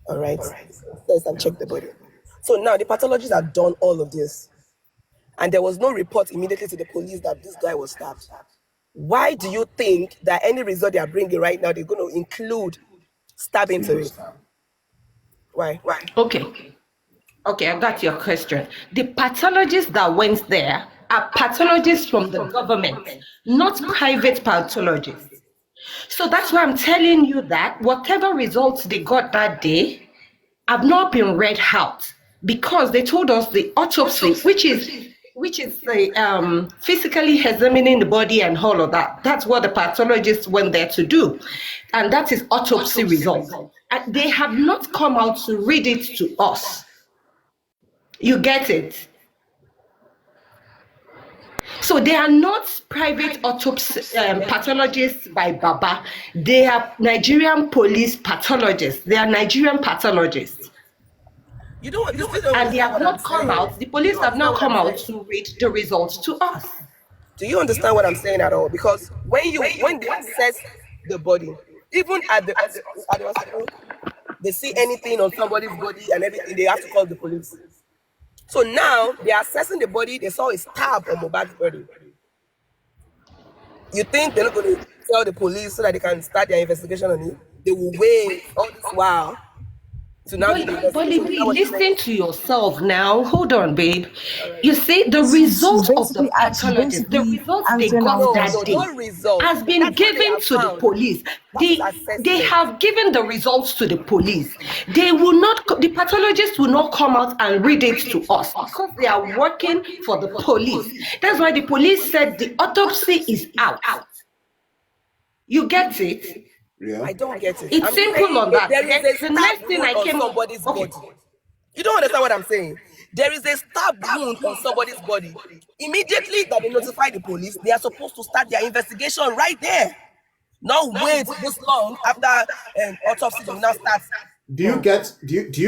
All right, assess and check the body. So now the pathologists have done all of this, and there was no report immediately to the police that this guy was stabbed. Why do you think that any result they are bringing right now, they're going to include stabbing to it? Why? Okay, I got your question. The pathologists that went there are pathologists from the government, not private pathologists. So that's why I'm telling you that whatever results they got that day have not been read out, because they told us the autopsy, which is the physically examining the body and all of that. That's what the pathologists went there to do, and that is autopsy results. And they have not come out to read it to us. You get it? So they are not private autopsy pathologists by Baba. They are Nigerian police pathologists. They are Nigerian pathologists. And they have not come out, the police have not come out to read the results to us. Do you understand what I'm saying at all? Because when they assess the body, even at the hospital, they see anything on somebody's body and everything, they have to call the police. So now they are assessing the body, they saw a stab on Mohbad's body. You think they're not going to tell the police so that they can start their investigation on it? They will wait all this while. So now But listen to yourself now. Hold on, babe. You see, the results of the pathologist, the results they got that day has been given to the police. They have given the results to the police. They will not, the pathologists will not come out and read it to us because they are working for the police. That's why the police said the autopsy is out. You get it? Yeah. I don't get it. It's simple on that. There is The next thing I came on somebody's body. You don't understand what I'm saying? There is a stab wound on somebody's body. Immediately that they notify the police, they are supposed to start their investigation right there. Not wait this long after autopsy to now start. Do you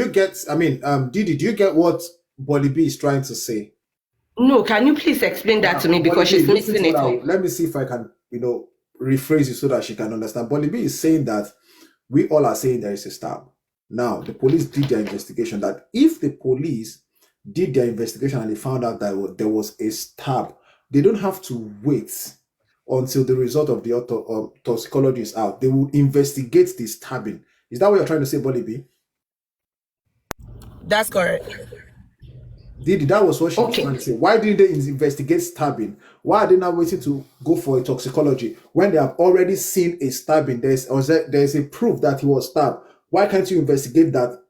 get? I mean, Didi, do you get what Bolly B is trying to say? No, can you please explain that to me, because she's missing it. Let me see if I can, rephrase it so that she can understand. Bolly B is saying that we all are saying there is a stab. Now, the police did their investigation. That if the police did their investigation and they found out that there was a stab, they don't have to wait until the result of the toxicology is out. They will investigate the stabbing. Is that what you're trying to say, Bolly B? That's correct. Didi, that was what she was trying to say. Why didn't they investigate stabbing? Why are they not waiting to go for a toxicology when they have already seen a stabbing? There's a proof that he was stabbed. Why can't you investigate that?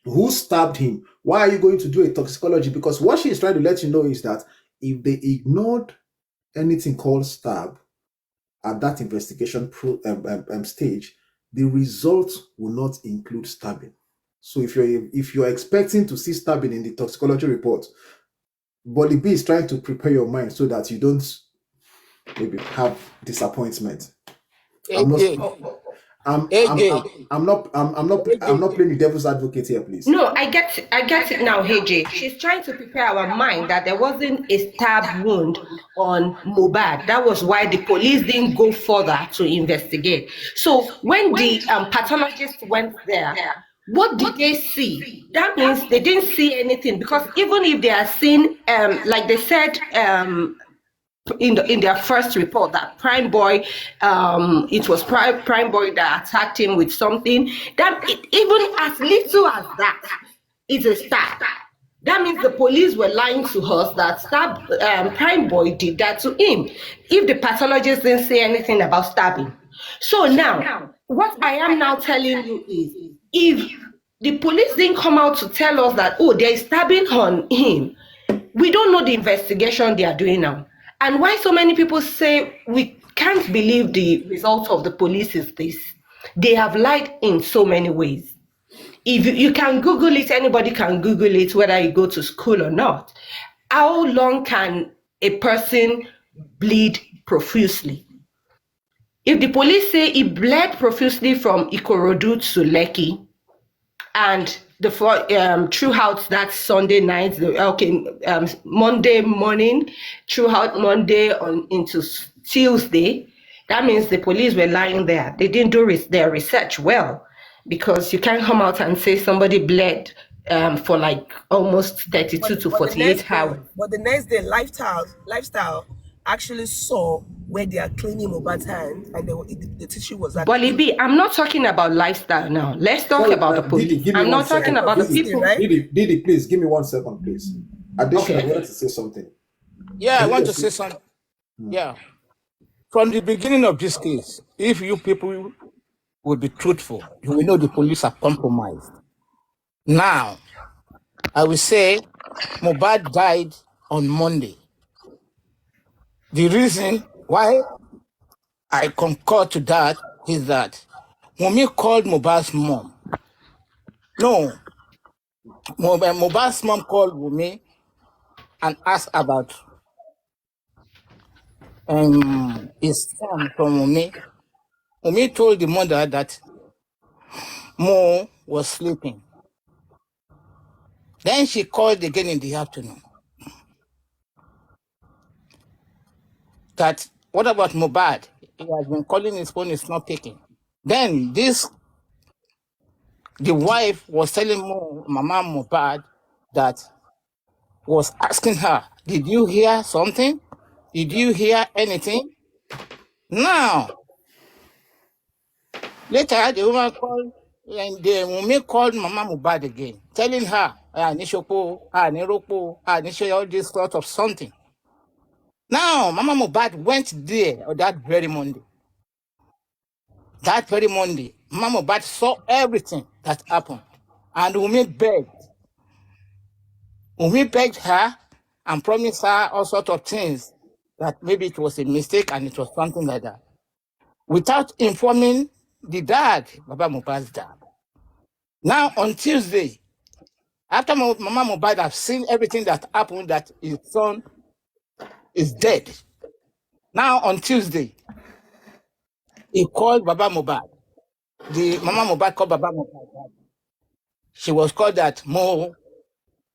Who stabbed him? Why are you going to do a toxicology? Because what she is trying to let you know is that if they ignored anything called stab at that investigation stage, the results will not include stabbing. So if you're expecting to see stabbing in the toxicology report, Bolly B is trying to prepare your mind so that you don't maybe have disappointment. I'm not playing the devil's advocate here, please. No, I get it now, AJ. She's trying to prepare our mind that there wasn't a stab wound on Mohbad. That was why the police didn't go further to investigate. So when the pathologist went there, what did they see? That means they didn't see anything, because even if they are seeing, like they said in their first report, that Prime Boy, it was Prime Boy that attacked him with something, that even as little as that is a stab. That means the police were lying to us that Prime Boy did that to him, if the pathologist didn't say anything about stabbing. So now, what I am now telling you is, if the police didn't come out to tell us that, there is stabbing on him, we don't know the investigation they are doing now. And why so many people say we can't believe the results of the police is this. They have lied in so many ways. If you can Google it, anybody can Google it, whether you go to school or not. How long can a person bleed profusely? If the police say he bled profusely from Ikorodu to Lekki, and throughout that Sunday night, Monday morning, throughout Monday on into Tuesday, that means the police were lying there. They didn't do their research well, because you can't come out and say somebody bled for like almost 32 to 48 hours. But the next day, lifestyle actually saw where they are cleaning Mohbad's hand, and the tissue was But Libby, I'm not talking about lifestyle now. Let's talk about the police. Didi, give me I'm one not talking second. about the Didi, people. right? Didi, please give me 1 second, please. Additionally, I wanted to say something. Yeah, I Can you want to just say something. Yeah. From the beginning of this case, if you people would be truthful, you will know the police are compromised. Now, I will say Mohbad died on Monday. The reason why I concur to that is that Wunmi called Mohbad's mom. No, Mohbad's mom called Wunmi and asked about his son from Wunmi. Wunmi told the mother that Mo was sleeping. Then she called again in the afternoon. That, what about Mohbad? He has been calling, his phone is not picking. Then the wife was telling Mama Mohbad that, was asking her, did you hear something? Did you hear anything? Now, later the woman called, and the woman called Mama Mohbad again, telling her, Nishopo, Niropo, Nisho, all this sort of something. Now, Mama Mohbad went there on that very Monday. That very Monday, Mama Mohbad saw everything that happened. And Wunmi begged her and promised her all sorts of things, that maybe it was a mistake and it was something like that, without informing the dad, Baba Mohbad's dad. Now, on Tuesday, after Mama Mohbad have seen everything that happened, that his son is dead. Now, on Tuesday, he called Baba Mohbad. The Mama Mohbad called Baba Mohbad. She was called that Mo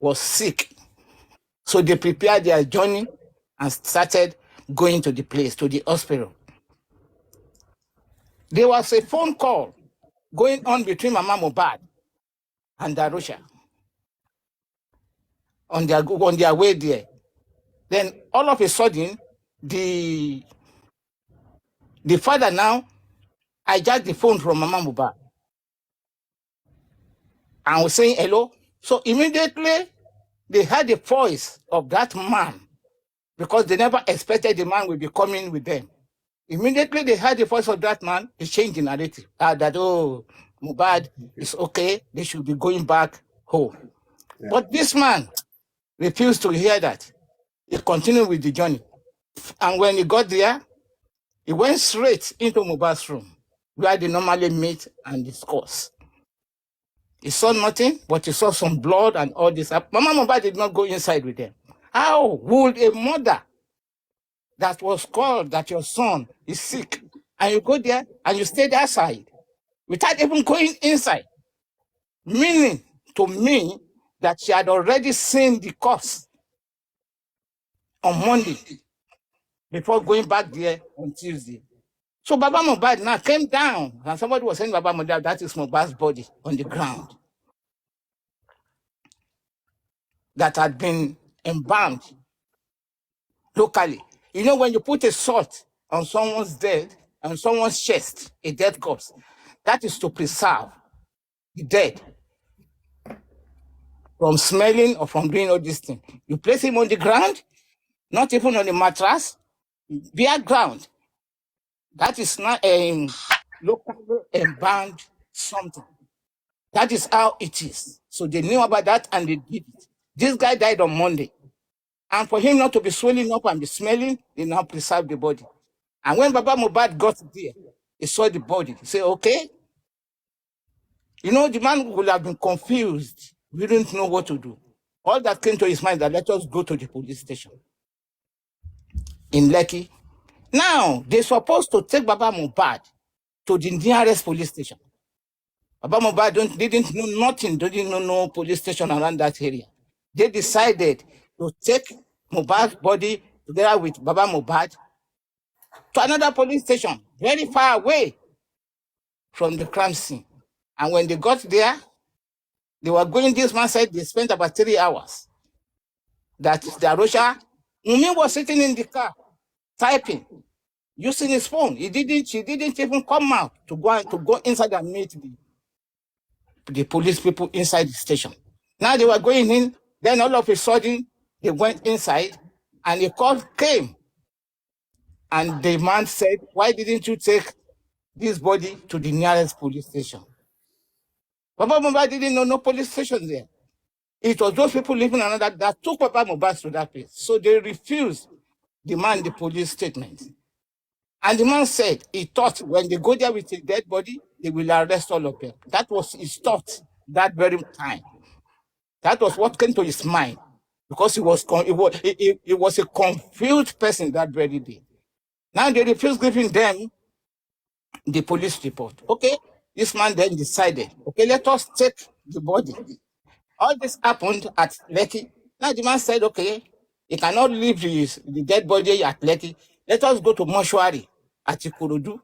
was sick. So they prepared their journey and started going to the place, to the hospital. There was a phone call going on between Mama Mohbad and Darusha on their way there. Then all of a sudden, the father now hijacked the phone from Mama Mohbad and was saying hello. So immediately they heard the voice of that man, because they never expected the man would be coming with them. Immediately they heard the voice of that man, they changed the narrative. That, oh, Mohbad is okay, they should be going back home. Yeah. But this man refused to hear that. He continued with the journey. And when he got there, he went straight into Mohbad's room, where they normally meet and discuss. He saw nothing, but he saw some blood and all this. Mama Mohbad did not go inside with them. How would a mother that was called that your son is sick, and you go there and you stay outside without even going inside? Meaning to me that she had already seen the corpse on Monday before going back there on Tuesday. So Baba Mohbad now came down, and somebody was saying, Baba Mohbad, that is Mohbad's body on the ground that had been embalmed locally. You know, when you put a salt on someone's dead, on someone's chest, a dead corpse, that is to preserve the dead from smelling or from doing all these things. You place him on the ground, not even on the mattress, bare ground. That is not a locally embalmed something. That is how it is. So they knew about that and they did it. This guy died on Monday. And for him not to be swelling up and be smelling, they now preserve the body. And when Baba Mohbad got there, he saw the body. He said, okay. You know, the man would have been confused. He didn't know what to do. All that came to his mind that let us go to the police station in Lekki. Now, they're supposed to take Baba Mohbad to the nearest police station. Baba Mohbad didn't know nothing, didn't know no police station around that area. They decided to take Mohbad's body together with Baba Mohbad to another police station, very far away from the crime scene. And when they got there, they were going, this man said they spent about 3 hours. That is the Arusha. Wunmi was sitting in the car, typing, using his phone. She didn't even come out to go inside and meet the police people inside the station. Now they were going in, then all of a sudden they went inside and a call came. And the man said, why didn't you take this body to the nearest police station? Baba Mohbad didn't know no police station there. It was those people living another that took Baba Mohbad to that place. So they refused demand the police statement. And the man said he thought when they go there with a dead body, they will arrest all of them. That was his thought that very time. That was what came to his mind. Because he was a confused person that very day. Now they refused giving them the police report. Okay, this man then decided, okay, let us take the body. All this happened at Lekki. Now the man said, okay, he cannot leave the dead body at Lekki. Let us go to mortuary at Ikorodu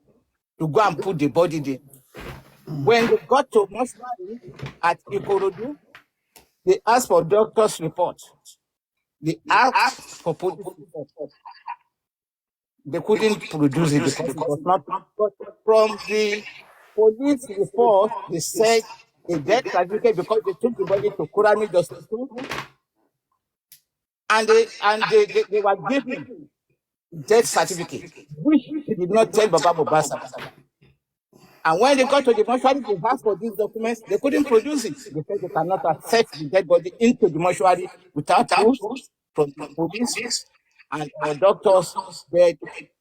to go and put the body there. When they got to mortuary at Ikorodu, they asked for doctor's report. They asked for police report. They couldn't produce it because it was not. But from the police report, they said a death certificate because they took the body to Kurami Hospital, and they were given death certificate, which they did not tell Baba Mohbad. And when they got to the mortuary to ask for these documents, they couldn't produce it. They said they cannot accept the dead body into the mortuary without proof from the police and doctor's death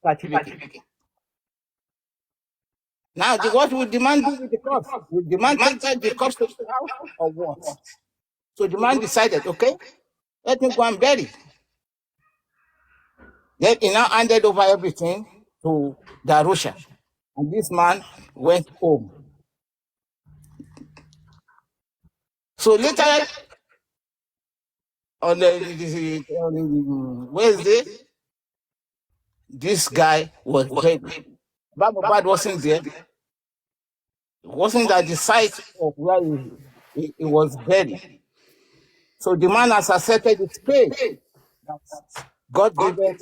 certificate. Now, what would demand do with the cops? Would demand take the cops to the house or what? So the man decided, okay, let me go and bury. Then he now handed over everything to Darusha. And this man went home. So later, on Wednesday, this guy was buried. Baba Mohbad wasn't there. It wasn't at the site of where he was buried. So the man has accepted his fate. God gave it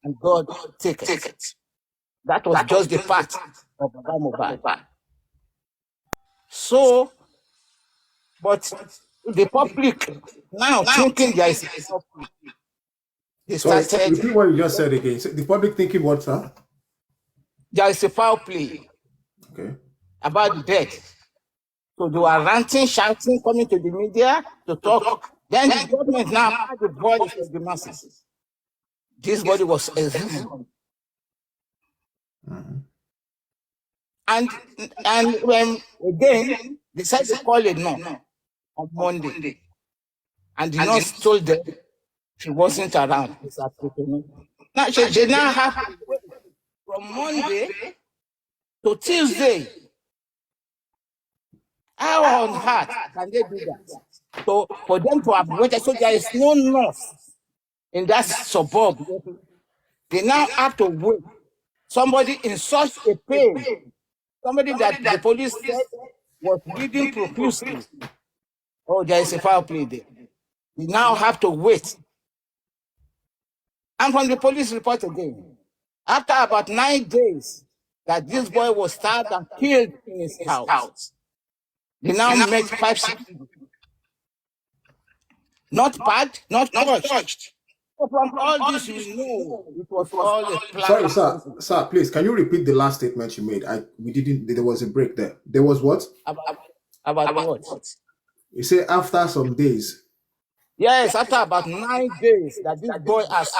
and God take it. That was just the fact of Baba Mohbad. So, but the public now thinking there is a public. They started. Repeat what you just said again. So the public thinking what, sir? There is a foul play. Okay. About the death. So they were ranting, shouting, coming to the media to talk. Then the government now had the voice of the masses. This body was exhumed. And when again they said they called it no on Monday. And the nurse told them she wasn't around. Now they now have to wait from Monday to Tuesday. How on earth can they do that? So for them to have waited, so there is no nurse in that suburb. They now have to wait. Somebody in such a pain, somebody that the police said was bleeding profusely. Oh, there is a foul play there. We now have to wait. And from the police report again, after about 9 days that this boy was stabbed and killed in his house, they now met 5 people. Not packed, not touched. So from all this, you know, it was all a plan. Sorry, sir, please, can you repeat the last statement you made? There was a break there. There was what? About what? You say after some days. Yes, after about 9 days that this boy has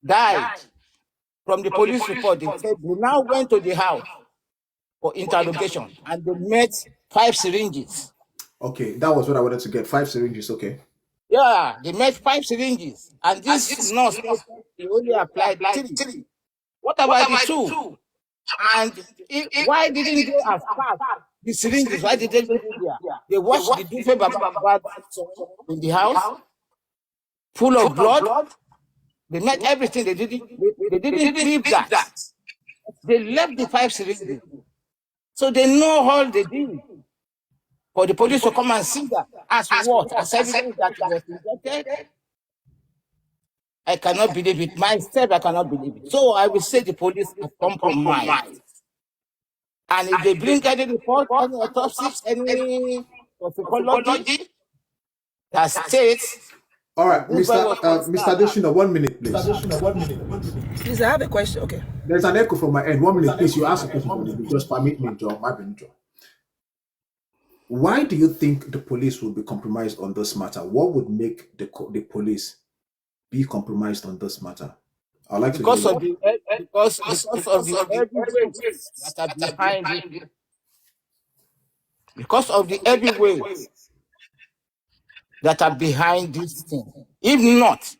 died from the police report, they said they now went to the house for interrogation and they met 5 syringes. Okay, that was what I wanted to get. 5 syringes, okay. Yeah, they met 5 syringes. And this nurse said he only applied 3. What about the 2? And why didn't they have passed the syringes? Why did they leave it there? They watched the Dufe Baba in the house, full of blood. They met everything. They didn't leave that. They left the 5 syringes. So they know all they did. For the police to come and see that as what? As evidence that it was injected? I cannot believe it. Myself, I cannot believe it. So I will say the police are compromised. And if they bring any report, any autopsies, any toxicology that states. All right, Mr. Additional, 1 minute, please. Please, I have a question. Okay. There's an echo from my end. 1 minute, please. You ask a question. Just permit me, John. Why do you think the police will be compromised on this matter? What would make the police be compromised on this matter? I'd like because to of the heavyweights that are behind it. Because of the heavyweights that are behind this thing. If not,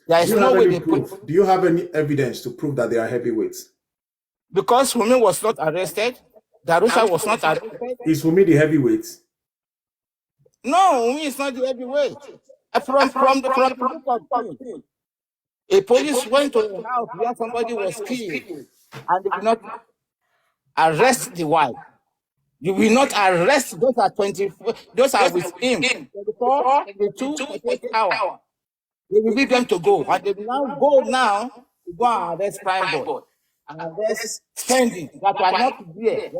there is no way they proof. Do you have any evidence to prove that they are heavyweights? Because Wunmi was not arrested, Darusha was not arrested. Is Wunmi the heavyweight? No, Wunmi is not the heavyweight. From the book of things, a police went to a house where somebody was killed and they did not arrest the wife. You will not arrest those are 24, those are with him. 24, 22, 48 hours. They will leave them to go. And they will now go to go and arrest Prime Boy. And arrest spending that are not there.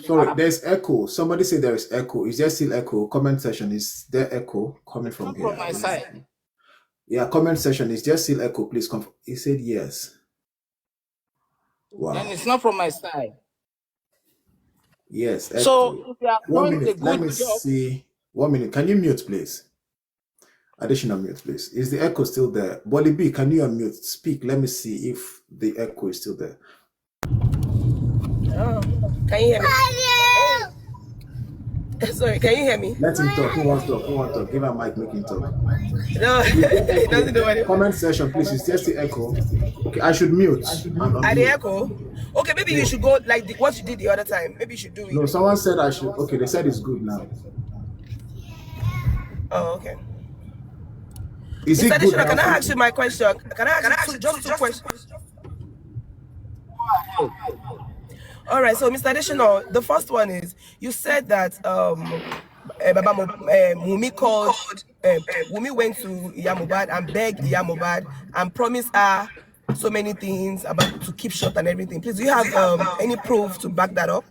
Sorry, there's echo. Somebody said there is echo. Is there still echo? Comment section, is there echo coming from here? From my side. Yeah, comment section, is there still echo? Please come. He said yes. Wow. And it's not from my side. Yes. Echo. So if you are 1 doing minute. a Let good me job, see. 1 minute. Can you mute, please? Additional mute, please. Is the echo still there? Bolly B, can you unmute? Speak. Let me see if the echo is still there. Oh, can you hear me? Sorry, can you hear me? Let him talk. Who wants to talk? Who wants to talk? Give him a mic, make him talk. No, it doesn't know what it. Comment section, please. Is just the echo? Okay, I should mute. At the echo? Okay, maybe you should go like what you did the other time. Maybe you should do it. No, someone said I should. Okay, they said it's good now. Oh, okay. Is it Mr. good? Additional, can I ask you my question? Can I ask you just two questions? All right, so Mr. Additional, the first one is you said that Wunmi called Wunmi went to Iya Mohbad and begged Iya Mohbad and promised her so many things about to keep short and everything. Please, do you have any proof to back that up?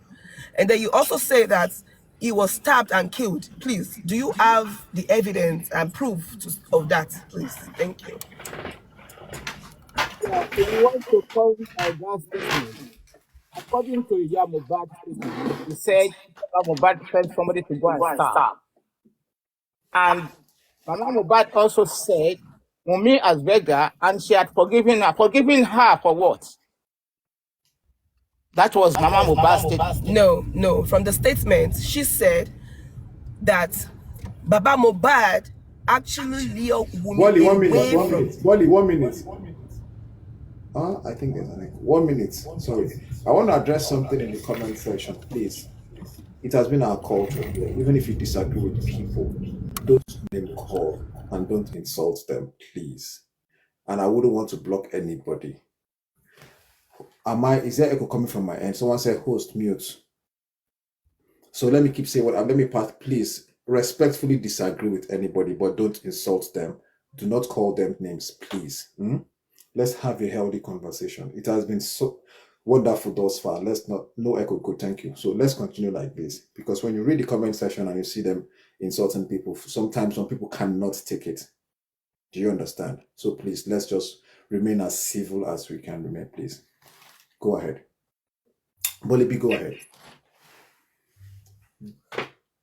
And then you also say that he was stabbed and killed. Please, do you have the evidence and proof of that? Please, thank you. Yeah, if you want to call that statement, according to Iya Mohbad's statement, he said Iya Mohbad sent somebody to go and stab. And Mama Mohbad also said Wunmi has begged her and she had forgiven her. Forgiving her for what? That was Mama Mohbad's statement. No. From the statement, she said that Baba Mohbad actually lured Wunmi away from. Wally, 1 minute. I think there's an echo. 1 minute. Sorry. I want to address something in the comment section, please. It has been our culture here. Even if you disagree with people, don't name call and don't insult them, please. And I wouldn't want to block anybody. Is there echo coming from my end? Someone said host mute. So let me keep saying please respectfully disagree with anybody, but don't insult them. Do not call them names, please. Let's have a healthy conversation. It has been so wonderful thus far. No echo, good, thank you. So let's continue like this, because when you read the comment section and you see them insulting people, sometimes some people cannot take it. Do you understand? So please, let's just remain as civil as we can remain, please. Go ahead. Bolibi, go ahead.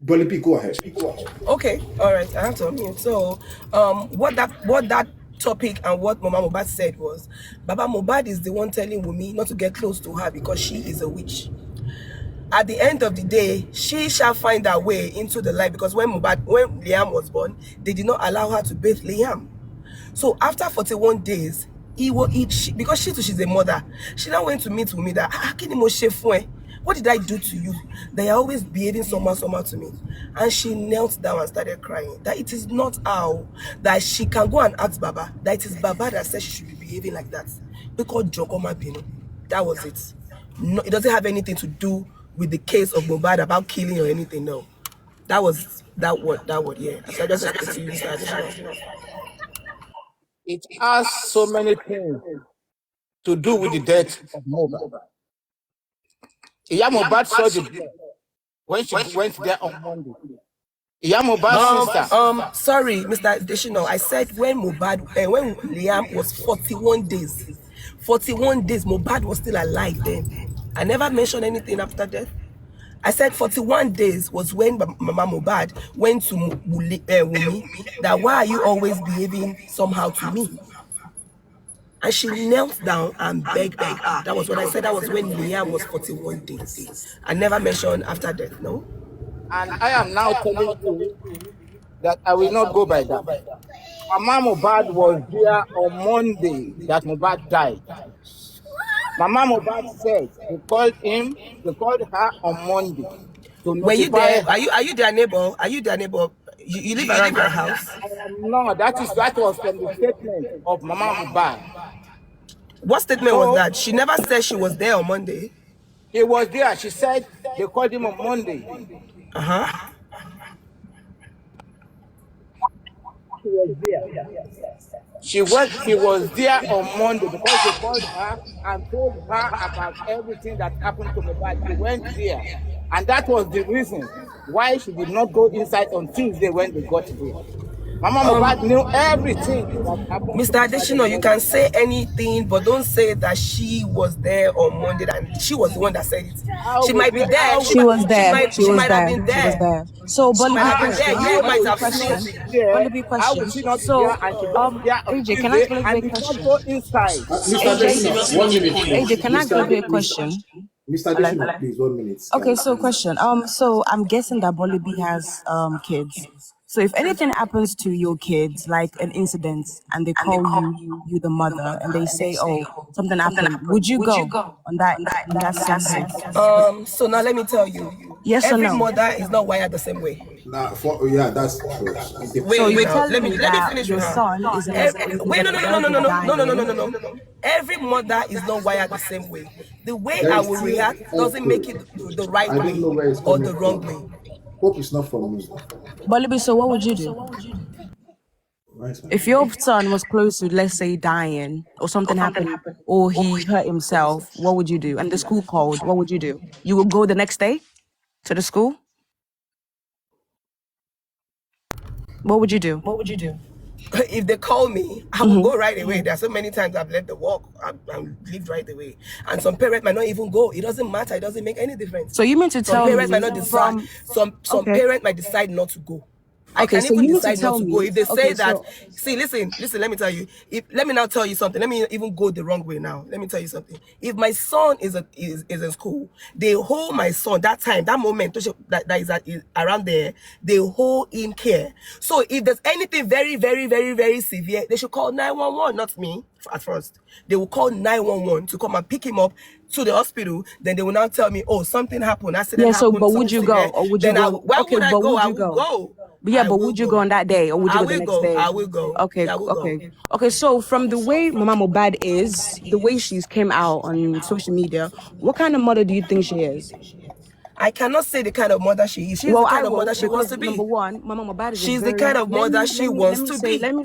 Bolipi, go ahead. Okay, all right, I have to unmute. So, what that topic and what Mama Mohbad said was, Baba Mohbad is the one telling Wunmi not to get close to her because she is a witch. At the end of the day, she shall find her way into the light, because when Liam was born, they did not allow her to bathe Liam. So after 41 days, because she's a mother, she now went to meet Wunmi that, what did I do to you? They are always behaving somehow to me. And she knelt down and started crying. That it is not how that she can go and ask Baba, that it is Baba that said she should be behaving like that. Because Jokoma Bino. That was it. No, it doesn't have anything to do with the case of Mohbad about killing or anything. No. That was that word, yeah. So I just expect to use that. It has so many things to do with the death of Mohbad. Iya Mohbad saw the blood when she went there on Monday. Iya Mohbad's sister. Sorry, Mr. Deshino. I said when Liam was 41 days. 41 days, Mohbad was still alive then. I never mentioned anything after death. I said 41 days was when Mama Mohbad went to Wunmi, that why are you always behaving somehow to me? And she knelt down and begged her. That was what I said. That was when Liam was 41 days. I never mentioned after death, no? And I am now telling you that I will not go by that. Mama Mohbad was there on Monday that Mohbad died. Mama Mohbad said they called her on Monday. Were you there? Are you their neighbor? Are you their neighbor? You live around their house? No, that was from the statement of Mama Mohbad. What statement was that? She never said she was there on Monday. He was there. She said they called him on Monday. Uh-huh. She was there. She was there on Monday because they called her and told her about everything that happened to Mohbad. She went there. And that was the reason why she did not go inside on Tuesday when they got there. Mama Mohbad knew everything that happened. Mr. Adeshino, you can say anything, but don't say that she was there on Monday and she was the one that said it. She might be there. She was there. She might have been there. She was there. So, She might have been there. You might have question. seen it. question. So, AJ, can I ask you a question? Mr. Adeshino, 1 minute. AJ, can I ask you a question? Mr. Adeshino, please, 1 minute. Okay, so question. So I'm guessing that Bolibi has kids. So if anything happens to your kids, like an incident, and they call you the mother, and they say, "Oh, something happened," would you go on that scenario? So now let me tell you. Yes or every no? mother is not wired the same way. Yeah, that's true. So you're telling me that finish your with her. son is No. Every mother is not wired the same way. The way I will react doesn't make it the right way or the wrong way. Hope it's not from me. Bolibi, so what would you do? If your son was close to, let's say, dying, or something happened, or he hurt himself, what would you do? And the school called, what would you do? You would go the next day to the school? What would you do? If they call me, I will go right away. There are so many times I've left the walk and lived right away. And some parents might not even go. It doesn't matter. It doesn't make any difference. So you mean to tell me parents might not decide. Some parents might decide not to go. I can so even you decide not to go. If they say that, so- see, listen, let me tell you. Let me now tell you something. Let me even go the wrong way now. Let me tell you something. If my son is in school, they hold my son that time, that moment that is around there, they hold him care. So if there's anything very, very, very, very severe, they should call 911, not me at first. They will call 911 to come and pick him up to the hospital. Then they will now tell me, oh, something happened. Accident happened. But would you go? Or would you go? Why would I go? I would go. But would you go on that day, or would you go the next day? I will go. Okay. Okay. So from the way Mama Mohbad is, the way she's came out on social media, what kind of mother do you think she is? I cannot say the kind of mother she is. She's the kind of mother she wants to be. Number one, Mama Mohbad is she's the kind of mother she wants to be. Let me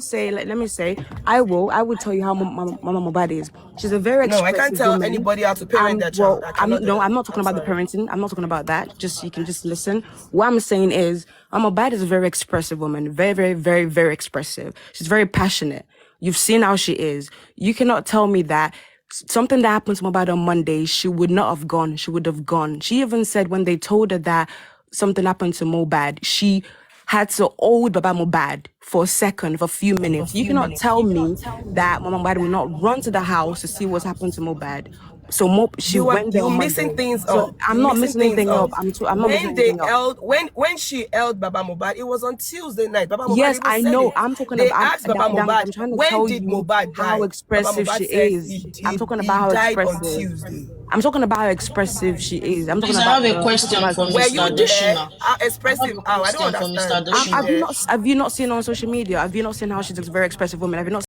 say, I will tell you how Mama Mohbad is. She's a very expressive I can't tell woman. anybody how to parent their child. I'm not talking about the parenting. I'm not talking about that. You can just listen. What I'm saying is, Mama Mohbad is a very expressive woman. Very, very, very, very expressive. She's very passionate. You've seen how she is. You cannot tell me that something that happened to Mohbad on Monday, she would not have gone. She would have gone. She even said when they told her that something happened to Mohbad, she had to hold Baba Mohbad for a second, for a few minutes. You cannot tell me that Mama Mohbad will not run to the house to see what's happened to Mohbad. So she went there. You're on missing Monday. things So up. I'm You're not missing anything things up. I'm not missing When they anything up. held, when she held Baba Mohbad, it was on Tuesday night. Baba Mohbad Yes, even I said know. it. I'm talking They about. asked Baba Mohbad, I'm trying to when tell did you Mohbad die? how Baba expressive Mohbad she says is. I'm talking he about how died on expressive. Tuesday. I'm talking about how expressive she is. I'm talking Please, I about. have a I'm talking question about for Were Mr. you there? Adoshina. How I have expressive? a How? I don't question for Mr. understand. Were you Adoshina. there? Have you not seen her on social media? Have you not seen how she's a very expressive woman? Have you not